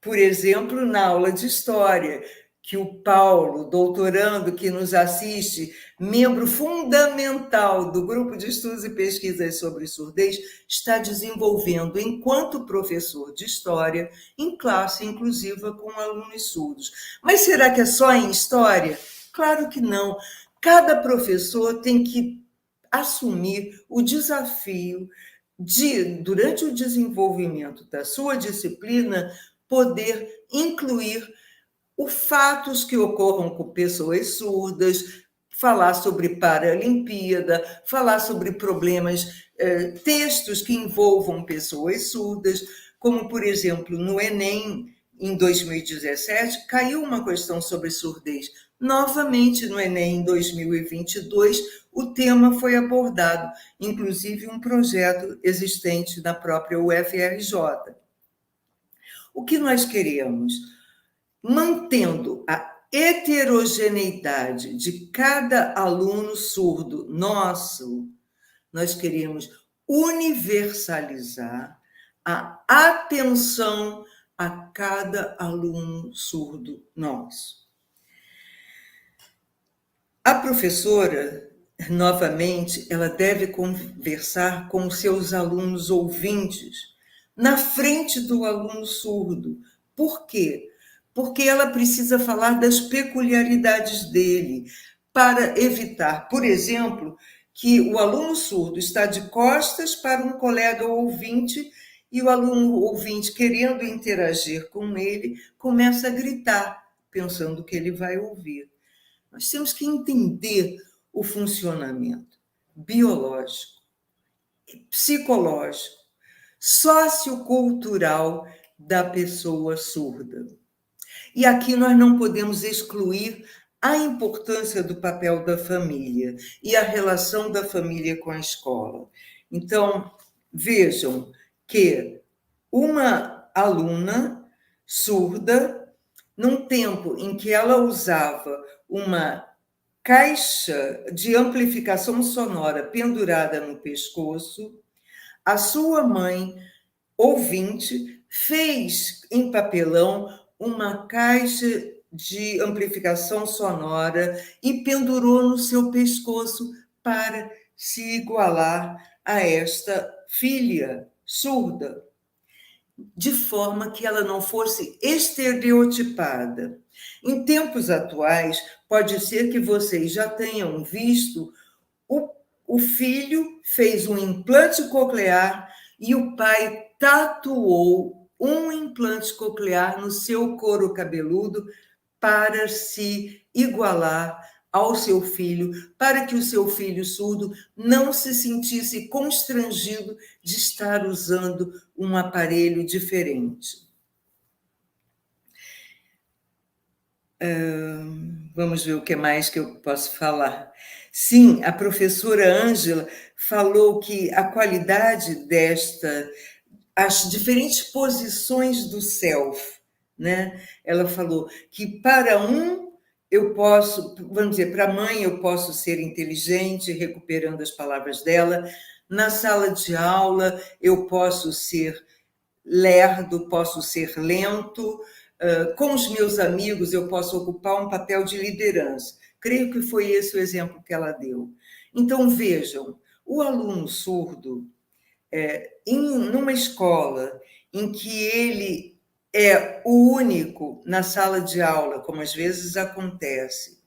Por exemplo, na aula de História, que o Paulo, doutorando que nos assiste, membro fundamental do Grupo de Estudos e Pesquisas sobre Surdez, está desenvolvendo enquanto professor de História em classe inclusiva com alunos surdos. Mas será que é só em História? Claro que não. Cada professor tem que assumir o desafio de, durante o desenvolvimento da sua disciplina, poder incluir os fatos que ocorram com pessoas surdas, falar sobre Paralimpíada, falar sobre problemas, textos que envolvam pessoas surdas, como, por exemplo, no Enem, em 2017, caiu uma questão sobre surdez. Novamente, no Enem, em 2022, o tema foi abordado, inclusive um projeto existente na própria UFRJ. O que nós queremos? Mantendo a heterogeneidade de cada aluno surdo nosso, nós queremos universalizar a atenção a cada aluno surdo nosso. A professora, novamente, ela deve conversar com os seus alunos ouvintes na frente do aluno surdo. Por quê? Porque ela precisa falar das peculiaridades dele, para evitar, por exemplo, que o aluno surdo está de costas para um colega ouvinte e o aluno ouvinte, querendo interagir com ele, começa a gritar, pensando que ele vai ouvir. Nós temos que entender o funcionamento biológico, psicológico, sociocultural da pessoa surda. E aqui nós não podemos excluir a importância do papel da família e a relação da família com a escola. Então, vejam que uma aluna surda, num tempo em que ela usava uma caixa de amplificação sonora pendurada no pescoço, a sua mãe, ouvinte, fez em papelão uma caixa de amplificação sonora e pendurou no seu pescoço para se igualar a esta filha surda, de forma que ela não fosse estereotipada. Em tempos atuais, pode ser que vocês já tenham visto o filho fez um implante coclear e o pai tatuou um implante coclear no seu couro cabeludo para se igualar ao seu filho, para que o seu filho surdo não se sentisse constrangido de estar usando um aparelho diferente. Vamos ver o que mais que eu posso falar. Sim, a professora Ângela falou que a qualidade as diferentes posições do self, né? Ela falou que para eu posso, vamos dizer, para a mãe eu posso ser inteligente, recuperando as palavras dela, na sala de aula eu posso ser lerdo, posso ser lento, com os meus amigos eu posso ocupar um papel de liderança. Creio que foi esse o exemplo que ela deu. Então, vejam, o aluno surdo, numa escola em que ele é o único na sala de aula, como às vezes acontece,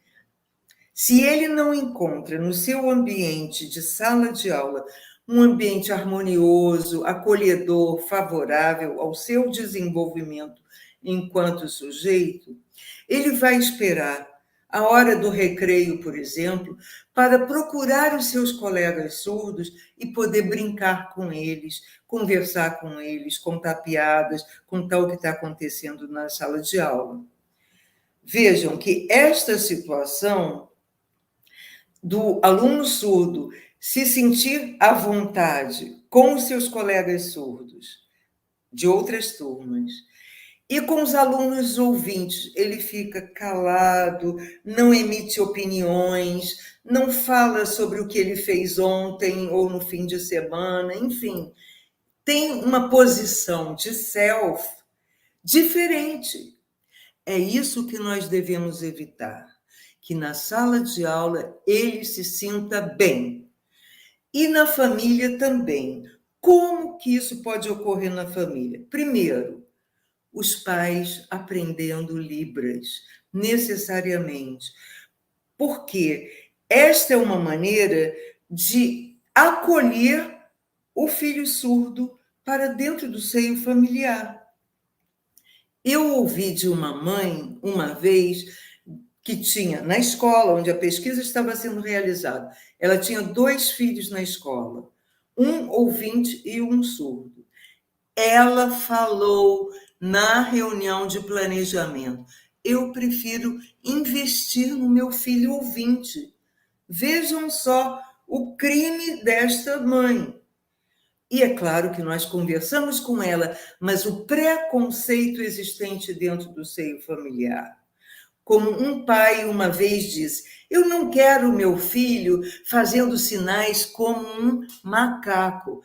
se ele não encontra no seu ambiente de sala de aula um ambiente harmonioso, acolhedor, favorável ao seu desenvolvimento enquanto sujeito, ele vai esperar a hora do recreio, por exemplo, para procurar os seus colegas surdos e poder brincar com eles, conversar com eles, contar piadas, contar o que está acontecendo na sala de aula. Vejam que esta situação do aluno surdo se sentir à vontade com os seus colegas surdos de outras turmas e com os alunos ouvintes, ele fica calado, não emite opiniões, não fala sobre o que ele fez ontem ou no fim de semana, enfim, tem uma posição de self diferente. É isso que nós devemos evitar, que na sala de aula ele se sinta bem. E na família também. Como que isso pode ocorrer na família? Primeiro, os pais aprendendo Libras, necessariamente. Porque esta é uma maneira de acolher o filho surdo para dentro do seio familiar. Eu ouvi de uma mãe, uma vez, que tinha na escola, onde a pesquisa estava sendo realizada, ela tinha 2 filhos na escola, um ouvinte e um surdo. Ela falou na reunião de planejamento: eu prefiro investir no meu filho ouvinte. Vejam só o crime desta mãe. E é claro que nós conversamos com ela, mas o preconceito existente dentro do seio familiar. Como um pai uma vez disse: eu não quero meu filho fazendo sinais como um macaco.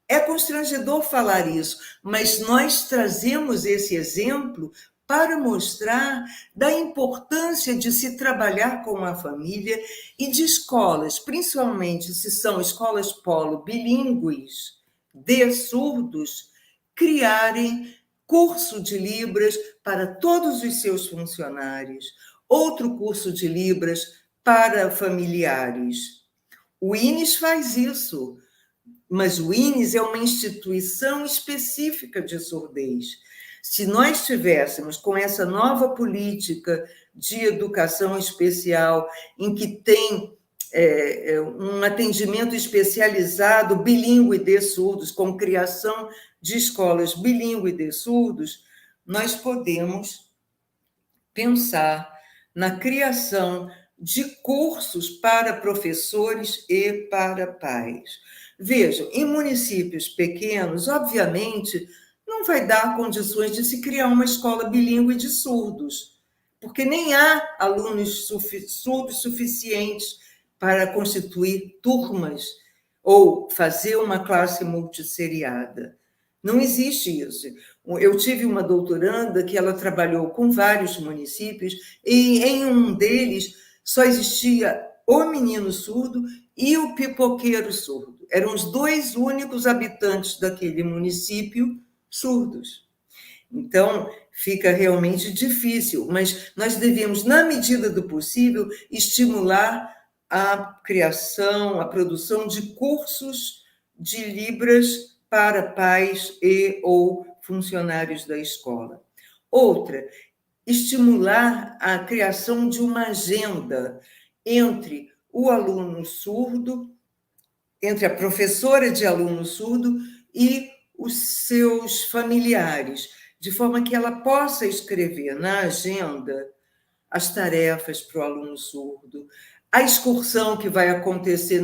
É constrangedor falar isso, mas nós trazemos esse exemplo para mostrar da importância de se trabalhar com a família e de escolas, principalmente se são escolas polo bilíngues de surdos, criarem curso de Libras para todos os seus funcionários, outro curso de Libras para familiares. O INES faz isso, mas o INES é uma instituição específica de surdez. Se nós tivéssemos com essa nova política de educação especial, em que tem um atendimento especializado bilíngue de surdos, com criação de escolas bilíngue de surdos, nós podemos pensar na criação de cursos para professores e para pais. Vejam, em municípios pequenos, obviamente, não vai dar condições de se criar uma escola bilíngue de surdos, porque nem há alunos surdos suficientes para constituir turmas ou fazer uma classe multisseriada. Não existe isso. Eu tive uma doutoranda que ela trabalhou com vários municípios e em um deles só existia o menino surdo e o pipoqueiro surdo. Eram os dois únicos habitantes daquele município surdos. Então, fica realmente difícil, mas nós devemos, na medida do possível, estimular a criação, a produção de cursos de Libras para pais e ou funcionários da escola. Outra, estimular a criação de uma agenda entre o aluno surdo, entre a professora de aluno surdo e os seus familiares, de forma que ela possa escrever na agenda as tarefas para o aluno surdo, a excursão que vai acontecer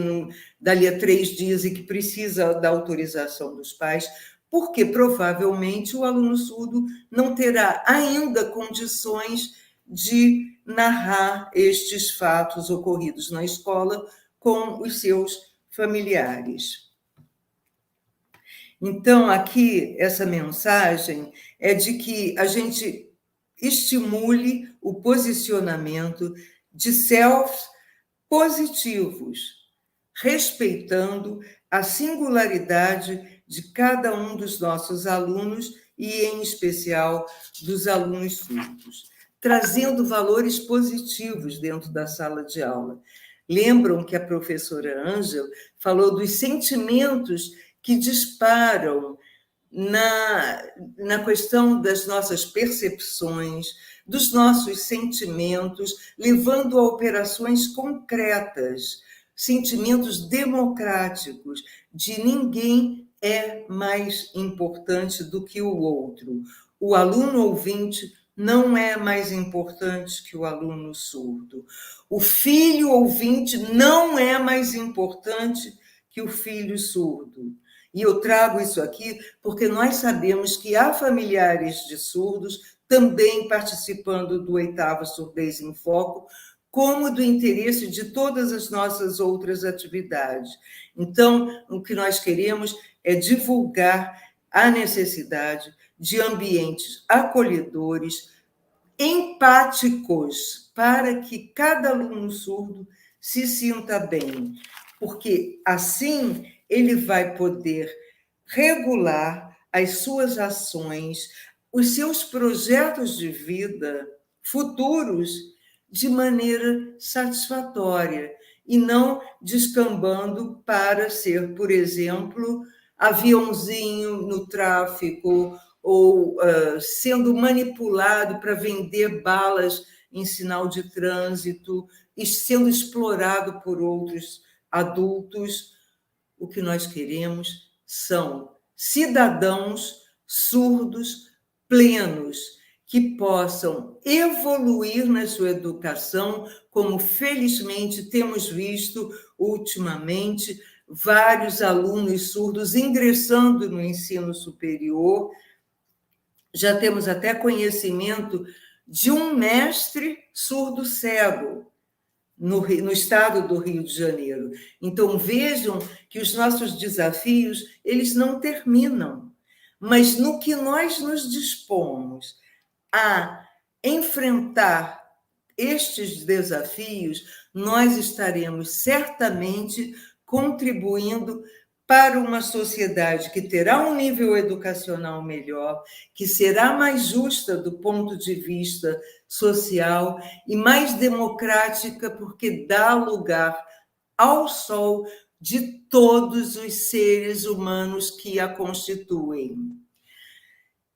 dali a 3 dias e que precisa da autorização dos pais, porque provavelmente o aluno surdo não terá ainda condições de narrar estes fatos ocorridos na escola com os seus familiares. Então, aqui, essa mensagem é de que a gente estimule o posicionamento de selfies positivos, respeitando a singularidade de cada um dos nossos alunos e, em especial, dos alunos surdos, trazendo valores positivos dentro da sala de aula. Lembram que a professora Ângela falou dos sentimentos que disparam na questão das nossas percepções, dos nossos sentimentos, levando a operações concretas, sentimentos democráticos, de ninguém é mais importante do que o outro. O aluno ouvinte não é mais importante que o aluno surdo. O filho ouvinte não é mais importante que o filho surdo. E eu trago isso aqui porque nós sabemos que há familiares de surdos também participando do 8º Surdez em Foco, como do interesse de todas as nossas outras atividades. Então, o que nós queremos é divulgar a necessidade de ambientes acolhedores, empáticos, para que cada aluno surdo se sinta bem, porque assim ele vai poder regular as suas ações, os seus projetos de vida futuros de maneira satisfatória e não descambando para ser, por exemplo, aviãozinho no tráfico ou sendo manipulado para vender balas em sinal de trânsito e sendo explorado por outros adultos. O que nós queremos são cidadãos surdos plenos que possam evoluir na sua educação, como felizmente temos visto ultimamente vários alunos surdos ingressando no ensino superior. Já temos até conhecimento de um mestre surdo-cego no estado do Rio de Janeiro. Então, vejam que os nossos desafios, eles não terminam, mas no que nós nos dispomos a enfrentar estes desafios, nós estaremos certamente contribuindo para uma sociedade que terá um nível educacional melhor, que será mais justa do ponto de vista social e mais democrática, porque dá lugar ao sol de todos os seres humanos que a constituem.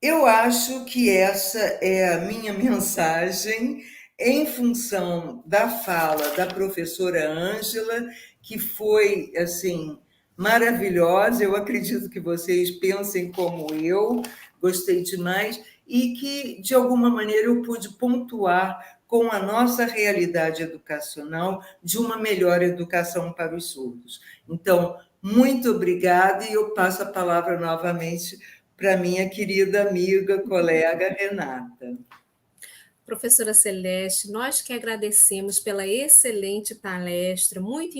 Eu acho que essa é a minha mensagem em função da fala da professora Ângela, que foi, assim, maravilhosa. Eu acredito que vocês pensem como eu, gostei demais, e que, de alguma maneira, eu pude pontuar com a nossa realidade educacional de uma melhor educação para os surdos. Então, muito obrigada, e eu passo a palavra novamente para minha querida amiga, colega Renata. Professora Celeste, nós que agradecemos pela excelente palestra, muito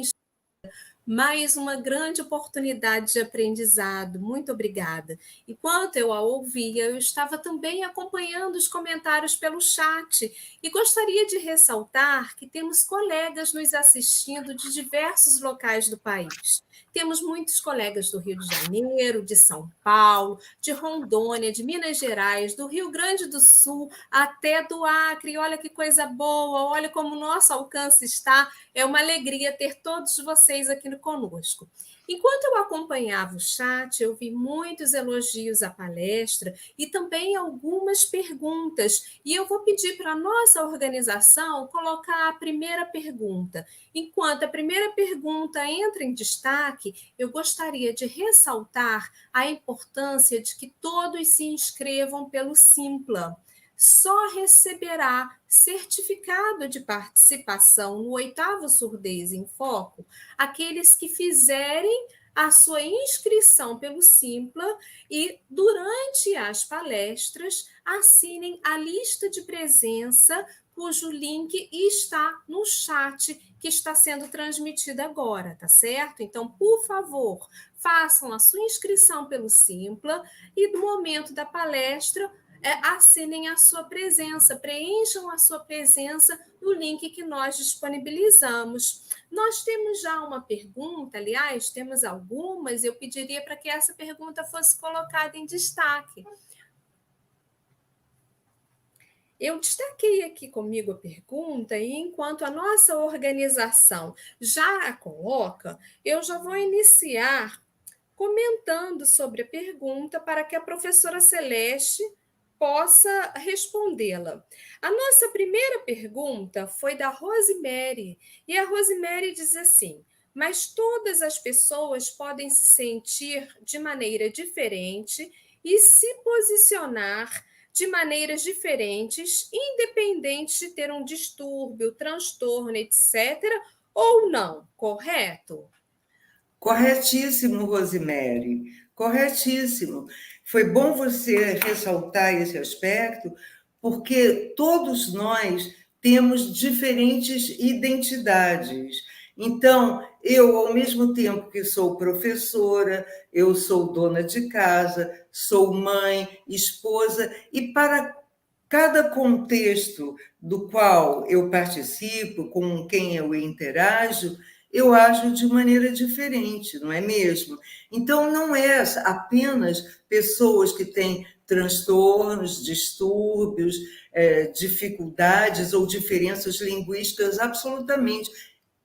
mais uma grande oportunidade de aprendizado. Muito obrigada. Enquanto eu a ouvia, eu estava também acompanhando os comentários pelo chat e gostaria de ressaltar que temos colegas nos assistindo de diversos locais do país. Temos muitos colegas do Rio de Janeiro, de São Paulo, de Rondônia, de Minas Gerais, do Rio Grande do Sul, até do Acre. Olha que coisa boa, olha como o nosso alcance está. É uma alegria ter todos vocês aqui conosco. Enquanto eu acompanhava o chat, eu vi muitos elogios à palestra e também algumas perguntas. E eu vou pedir para a nossa organização colocar a primeira pergunta. Enquanto a primeira pergunta entra em destaque, eu gostaria de ressaltar a importância de que todos se inscrevam pelo Simpla. Só receberá certificado de participação no 8º Surdez em Foco aqueles que fizerem a sua inscrição pelo Simpla e, durante as palestras, assinem a lista de presença, cujo link está no chat que está sendo transmitido agora, tá certo? Então, por favor, façam a sua inscrição pelo Simpla e, no momento da palestra, assinem a sua presença, preencham a sua presença no link que nós disponibilizamos. Nós temos já uma pergunta, aliás, temos algumas, eu pediria para que essa pergunta fosse colocada em destaque. Eu destaquei aqui comigo a pergunta e, enquanto a nossa organização já a coloca, eu já vou iniciar comentando sobre a pergunta para que a professora Celeste possa respondê-la. A nossa primeira pergunta foi da Rosemary, e a Rosemary diz assim: mas todas as pessoas podem se sentir de maneira diferente e se posicionar de maneiras diferentes, independente de ter um distúrbio, transtorno, etc., ou não, correto? Corretíssimo, Rosemary, corretíssimo. Foi bom você ressaltar esse aspecto, porque todos nós temos diferentes identidades. Então, eu, ao mesmo tempo que sou professora, eu sou dona de casa, sou mãe, esposa, e para cada contexto do qual eu participo, com quem eu interajo, eu ajo de maneira diferente, não é mesmo? Então, não é apenas pessoas que têm transtornos, distúrbios, dificuldades ou diferenças linguísticas, absolutamente,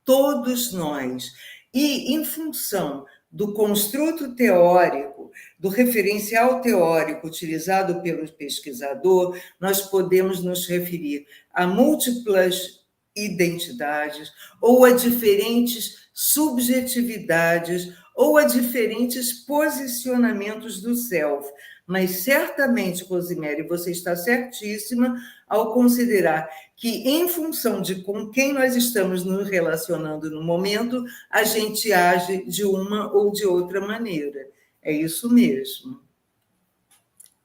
todos nós. E, em função do construto teórico, do referencial teórico utilizado pelo pesquisador, nós podemos nos referir a múltiplas identidades, ou a diferentes subjetividades, ou a diferentes posicionamentos do self. Mas certamente, Rosemary, você está certíssima ao considerar que, em função de com quem nós estamos nos relacionando no momento, a gente age de uma ou de outra maneira. É isso mesmo.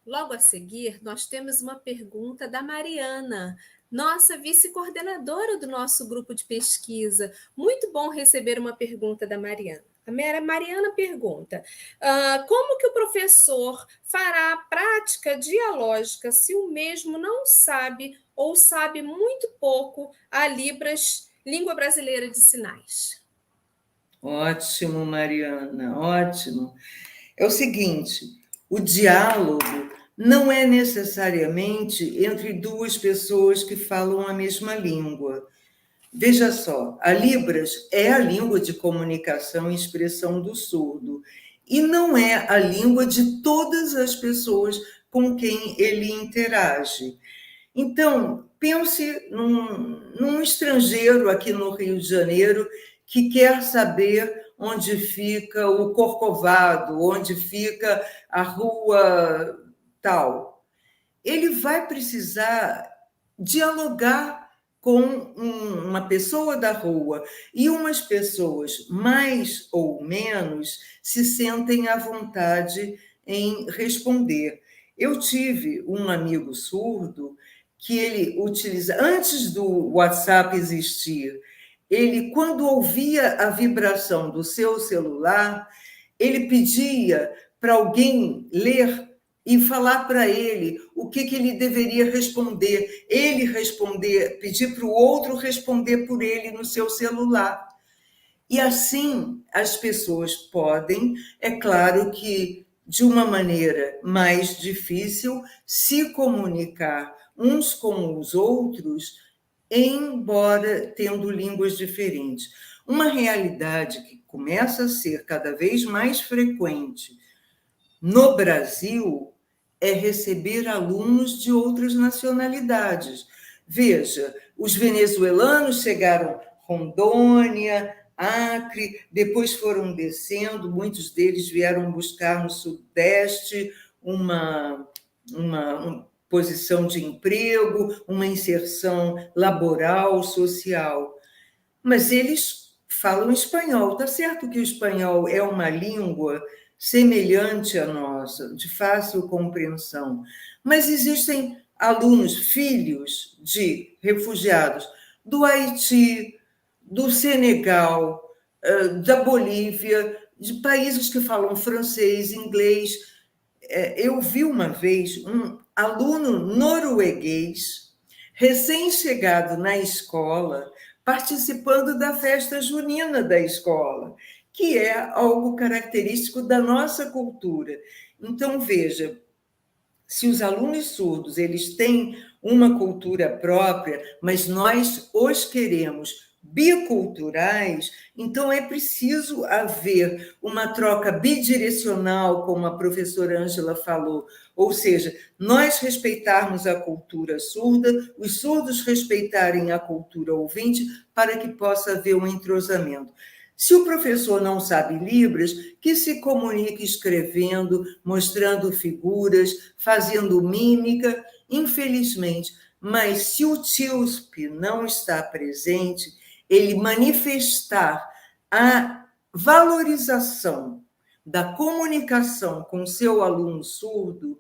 Logo a seguir, nós temos uma pergunta da Mariana. nossa vice-coordenadora do nosso grupo de pesquisa. Muito bom receber uma pergunta da Mariana. A Mariana pergunta: como que o professor fará a prática dialógica se o mesmo não sabe ou sabe muito pouco a Libras, língua brasileira de sinais? Ótimo, Mariana, ótimo. É o seguinte, o diálogo não é necessariamente entre duas pessoas que falam a mesma língua. Veja só, a Libras é a língua de comunicação e expressão do surdo, e não é a língua de todas as pessoas com quem ele interage. Então, pense num estrangeiro aqui no Rio de Janeiro que quer saber onde fica o Corcovado, onde fica a rua tal. Ele vai precisar dialogar com uma pessoa da rua, e umas pessoas, mais ou menos, se sentem à vontade em responder. Eu tive um amigo surdo que ele utiliza, antes do WhatsApp existir, ele, quando ouvia a vibração do seu celular, ele pedia para alguém ler e falar para ele o que ele deveria responder. Ele responder, pedir para o outro responder por ele no seu celular. E assim as pessoas podem, é claro que de uma maneira mais difícil, se comunicar uns com os outros, embora tendo línguas diferentes. Uma realidade que começa a ser cada vez mais frequente no Brasil é receber alunos de outras nacionalidades. Veja, os venezuelanos chegaram Rondônia, Acre, depois foram descendo, muitos deles vieram buscar no Sudeste uma posição de emprego, uma inserção laboral, social. Mas eles falam espanhol. Está certo que o espanhol é uma língua semelhante à nossa, de fácil compreensão, mas existem alunos, filhos de refugiados do Haiti, do Senegal, da Bolívia, de países que falam francês, inglês. Eu vi uma vez um aluno norueguês, recém-chegado na escola, participando da festa junina da escola, que é algo característico da nossa cultura. Então, veja, se os alunos surdos eles têm uma cultura própria, mas nós os queremos biculturais, então é preciso haver uma troca bidirecional, como a professora Ângela falou, ou seja, nós respeitarmos a cultura surda, os surdos respeitarem a cultura ouvinte, para que possa haver um entrosamento. Se o professor não sabe Libras, que se comunique escrevendo, mostrando figuras, fazendo mímica, infelizmente. Mas se o TILSP não está presente, ele manifestar a valorização da comunicação com seu aluno surdo,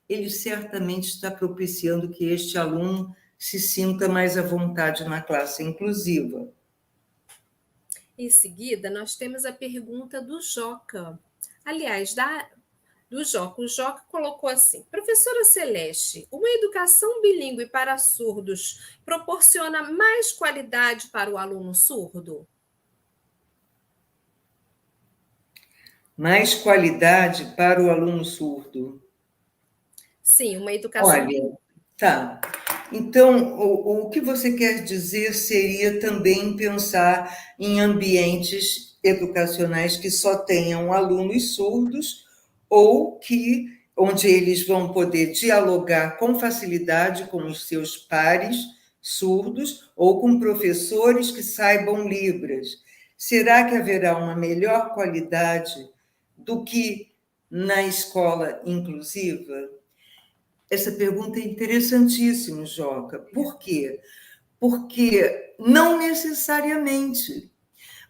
ele certamente está propiciando que este aluno se sinta mais à vontade na classe inclusiva. Em seguida, nós temos a pergunta do Joca. Aliás, do Joca. O Joca colocou assim: professora Celeste, uma educação bilíngue para surdos proporciona mais qualidade para o aluno surdo? Mais qualidade para o aluno surdo? Sim, uma educação bilíngue. Olha, tá. Então, o que você quer dizer seria também pensar em ambientes educacionais que só tenham alunos surdos ou onde eles vão poder dialogar com facilidade com os seus pares surdos ou com professores que saibam Libras. Será que haverá uma melhor qualidade do que na escola inclusiva? Essa pergunta é interessantíssima, Joca. Por quê? Porque não necessariamente.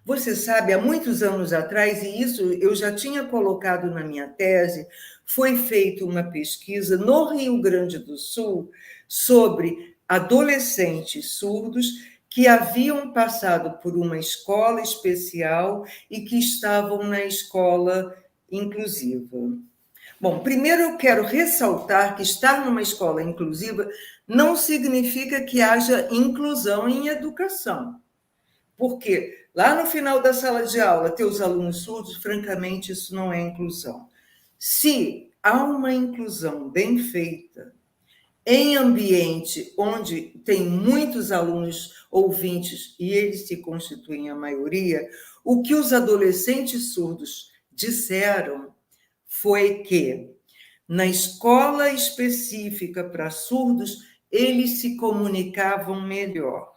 Você sabe, há muitos anos atrás, e isso eu já tinha colocado na minha tese, foi feita uma pesquisa no Rio Grande do Sul sobre adolescentes surdos que haviam passado por uma escola especial e que estavam na escola inclusiva. Bom, primeiro eu quero ressaltar que estar numa escola inclusiva não significa que haja inclusão em educação. Porque lá no final da sala de aula, ter os alunos surdos, francamente, isso não é inclusão. Se há uma inclusão bem feita, em ambiente onde tem muitos alunos ouvintes, e eles se constituem a maioria, o que os adolescentes surdos disseram foi que, na escola específica para surdos, eles se comunicavam melhor.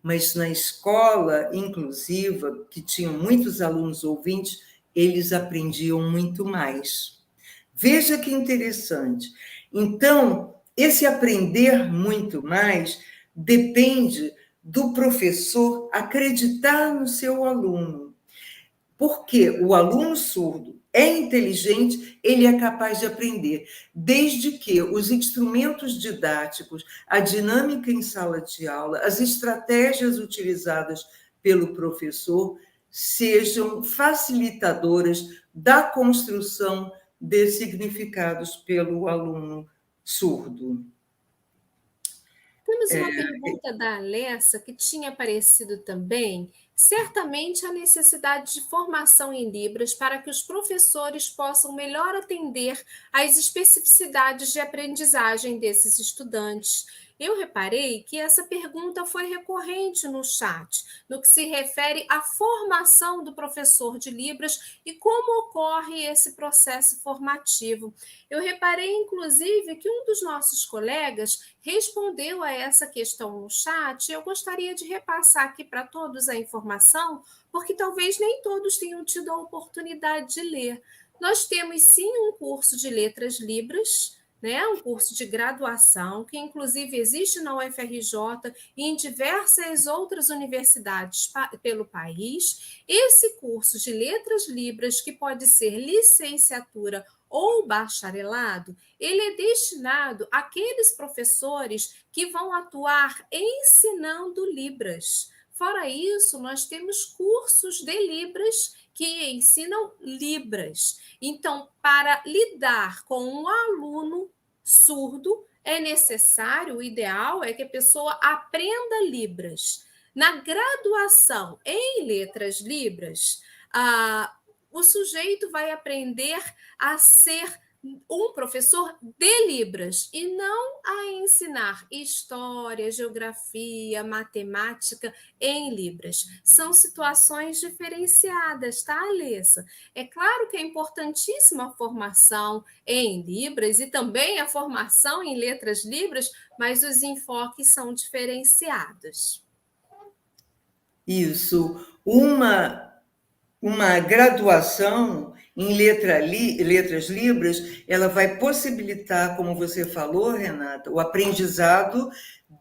Mas na escola inclusiva, que tinha muitos alunos ouvintes, eles aprendiam muito mais. Veja que interessante. Então, esse aprender muito mais depende do professor acreditar no seu aluno. Porque o aluno surdo é inteligente, ele é capaz de aprender, desde que os instrumentos didáticos, a dinâmica em sala de aula, as estratégias utilizadas pelo professor sejam facilitadoras da construção de significados pelo aluno surdo. Temos uma pergunta da Alessa que tinha aparecido também. Certamente a necessidade de formação em Libras para que os professores possam melhor atender às especificidades de aprendizagem desses estudantes. Eu reparei que essa pergunta foi recorrente no chat, no que se refere à formação do professor de Libras e como ocorre esse processo formativo. Eu reparei, inclusive, que um dos nossos colegas respondeu a essa questão no chat. Eu gostaria de repassar aqui para todos a informação, porque talvez nem todos tenham tido a oportunidade de ler. Nós temos, sim, um curso de Letras Libras, né, um curso de graduação, que inclusive existe na UFRJ e em diversas outras universidades pelo país. Esse curso de Letras Libras, que pode ser licenciatura ou bacharelado, ele é destinado àqueles professores que vão atuar ensinando Libras. Fora isso, nós temos cursos de Libras que ensinam Libras. Então, para lidar com um aluno surdo, é necessário, o ideal é que a pessoa aprenda Libras. Na graduação em Letras Libras, o sujeito vai aprender a ser um professor de Libras e não a ensinar história, geografia, matemática em Libras. São situações diferenciadas, tá, Alessa? É claro que é importantíssima a formação em Libras e também a formação em Letras Libras, mas os enfoques são diferenciados. Isso. Uma graduação em letras libras, ela vai possibilitar, como você falou, Renata, o aprendizado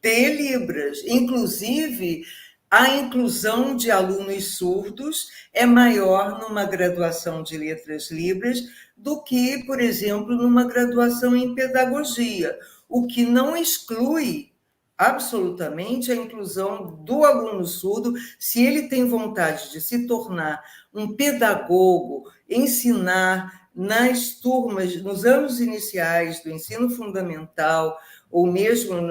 de Libras. Inclusive, a inclusão de alunos surdos é maior numa graduação de letras libras do que, por exemplo, numa graduação em pedagogia, o que não exclui absolutamente a inclusão do aluno surdo, se ele tem vontade de se tornar um pedagogo, ensinar nas turmas, nos anos iniciais do ensino fundamental, ou mesmo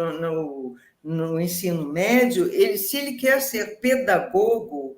no ensino médio, se ele quer ser pedagogo,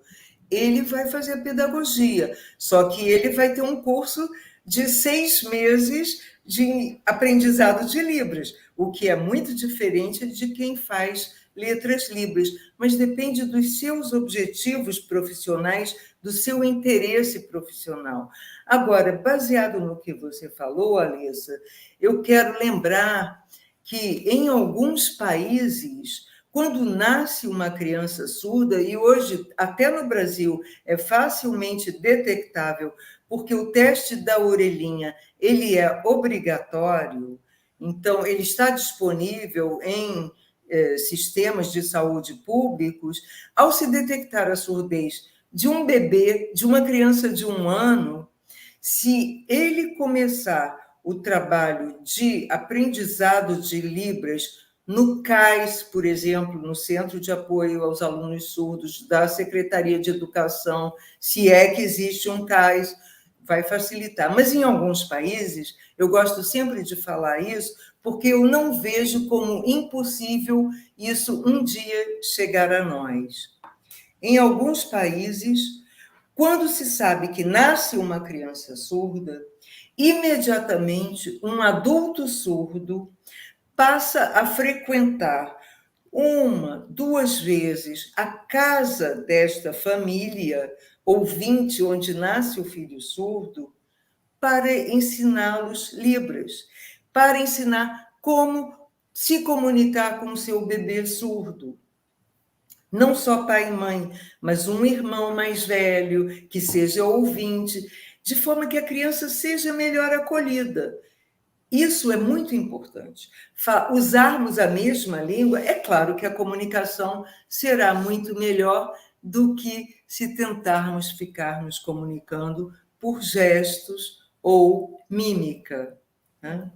ele vai fazer pedagogia, só que ele vai ter um curso de 6 meses de aprendizado de Libras, o que é muito diferente de quem faz letras Libras, mas depende dos seus objetivos profissionais, do seu interesse profissional. Agora, baseado no que você falou, Alessa, eu quero lembrar que em alguns países, quando nasce uma criança surda, e hoje, até no Brasil, é facilmente detectável, porque o teste da orelhinha, ele é obrigatório, então ele está disponível em sistemas de saúde públicos. Ao se detectar a surdez de um bebê, de uma criança de 1 ano, se ele começar o trabalho de aprendizado de Libras no CAIS, por exemplo, no Centro de Apoio aos Alunos Surdos da Secretaria de Educação, se é que existe um CAIS, vai facilitar. Mas em alguns países, eu gosto sempre de falar isso, porque eu não vejo como impossível isso um dia chegar a nós. Em alguns países, quando se sabe que nasce uma criança surda, imediatamente um adulto surdo passa a frequentar 1, 2 vezes a casa desta família ouvinte onde nasce o filho surdo para ensiná-los Libras, para ensinar como se comunicar com o seu bebê surdo. Não só pai e mãe, mas um irmão mais velho que seja ouvinte, de forma que a criança seja melhor acolhida. Isso é muito importante. Usarmos a mesma língua, é claro que a comunicação será muito melhor do que se tentarmos ficar nos comunicando por gestos ou mímica, né?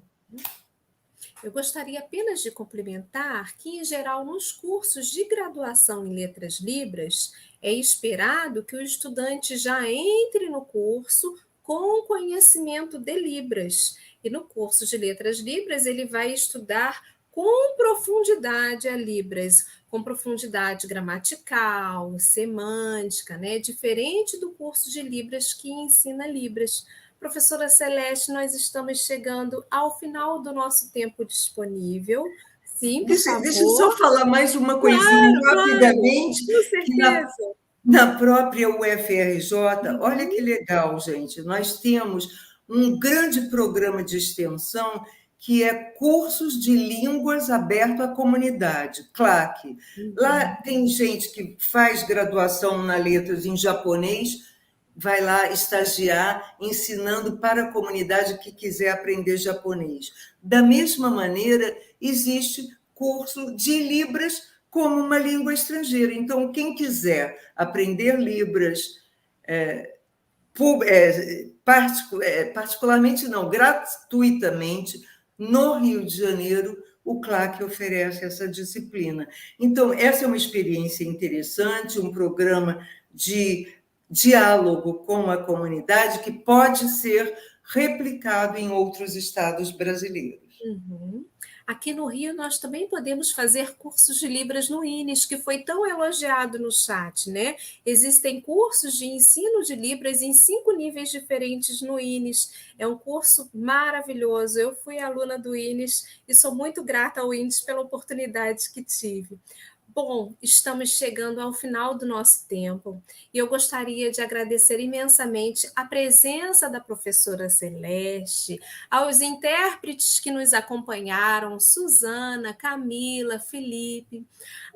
Eu gostaria apenas de complementar que, em geral, nos cursos de graduação em Letras Libras, é esperado que o estudante já entre no curso com conhecimento de Libras. E no curso de Letras Libras, ele vai estudar com profundidade a Libras, com profundidade gramatical, semântica, né? Diferente do curso de Libras que ensina Libras. Professora Celeste, nós estamos chegando ao final do nosso tempo disponível. Sim, por favor. Deixa eu só falar mais uma coisinha rapidamente. Claro, com certeza. Na própria UFRJ, olha que legal, gente, nós temos um grande programa de extensão que é Cursos de Línguas Aberto à Comunidade, CLAC. Lá tem gente que faz graduação na letras em japonês, vai lá estagiar ensinando para a comunidade que quiser aprender japonês. Da mesma maneira, existe curso de Libras como uma língua estrangeira. Então, quem quiser aprender Libras, particularmente não, gratuitamente, no Rio de Janeiro, o CLAC oferece essa disciplina. Então, essa é uma experiência interessante, um programa de diálogo com a comunidade que pode ser replicado em outros estados brasileiros. Uhum. Aqui no Rio, nós também podemos fazer cursos de Libras no INES, que foi tão elogiado no chat, né? Existem cursos de ensino de Libras em 5 níveis diferentes no INES. É um curso maravilhoso. Eu fui aluna do INES e sou muito grata ao INES pela oportunidade que tive. Bom, estamos chegando ao final do nosso tempo e eu gostaria de agradecer imensamente a presença da professora Celeste, aos intérpretes que nos acompanharam, Suzana, Camila, Felipe,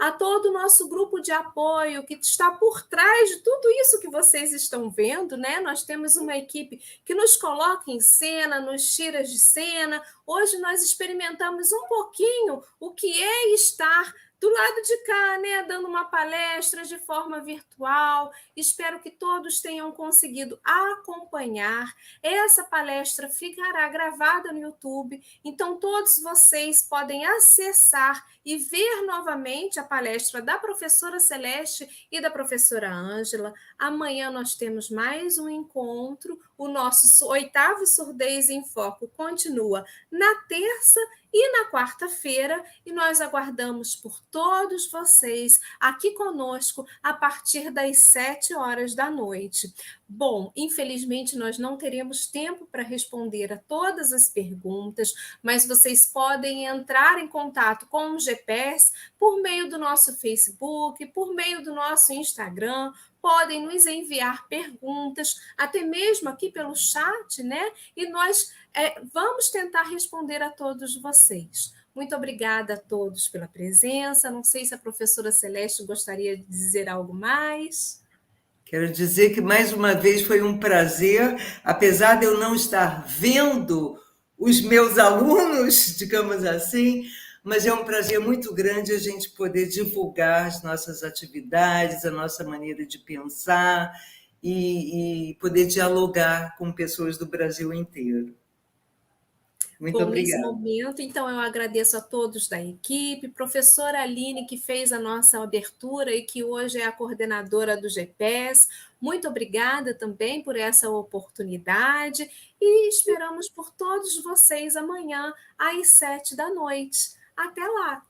a todo o nosso grupo de apoio que está por trás de tudo isso que vocês estão vendo, né? Nós temos uma equipe que nos coloca em cena, nos tira de cena. Hoje nós experimentamos um pouquinho o que é estar do lado de cá, né, dando uma palestra de forma virtual. Espero que todos tenham conseguido acompanhar. Essa palestra ficará gravada no YouTube, então todos vocês podem acessar e ver novamente a palestra da professora Celeste e da professora Ângela. Amanhã nós temos mais um encontro. O nosso 8º Surdez em Foco continua na terça e na quarta-feira, e nós aguardamos por todos vocês aqui conosco a partir das 7 horas da noite. Bom, infelizmente nós não teremos tempo para responder a todas as perguntas, mas vocês podem entrar em contato com o GPS por meio do nosso Facebook, por meio do nosso Instagram, podem nos enviar perguntas, até mesmo aqui pelo chat, né? E nós vamos tentar responder a todos vocês. Muito obrigada a todos pela presença. Não sei se a professora Celeste gostaria de dizer algo mais. Quero dizer que, mais uma vez, foi um prazer, apesar de eu não estar vendo os meus alunos, digamos assim, mas é um prazer muito grande a gente poder divulgar as nossas atividades, a nossa maneira de pensar e poder dialogar com pessoas do Brasil inteiro. Muito Bom, nesse obrigada. momento, então, eu agradeço a todos da equipe, professora Aline, que fez a nossa abertura e que hoje é a coordenadora do GPS. Muito obrigada também por essa oportunidade e esperamos por todos vocês amanhã às 7 da noite. Até lá!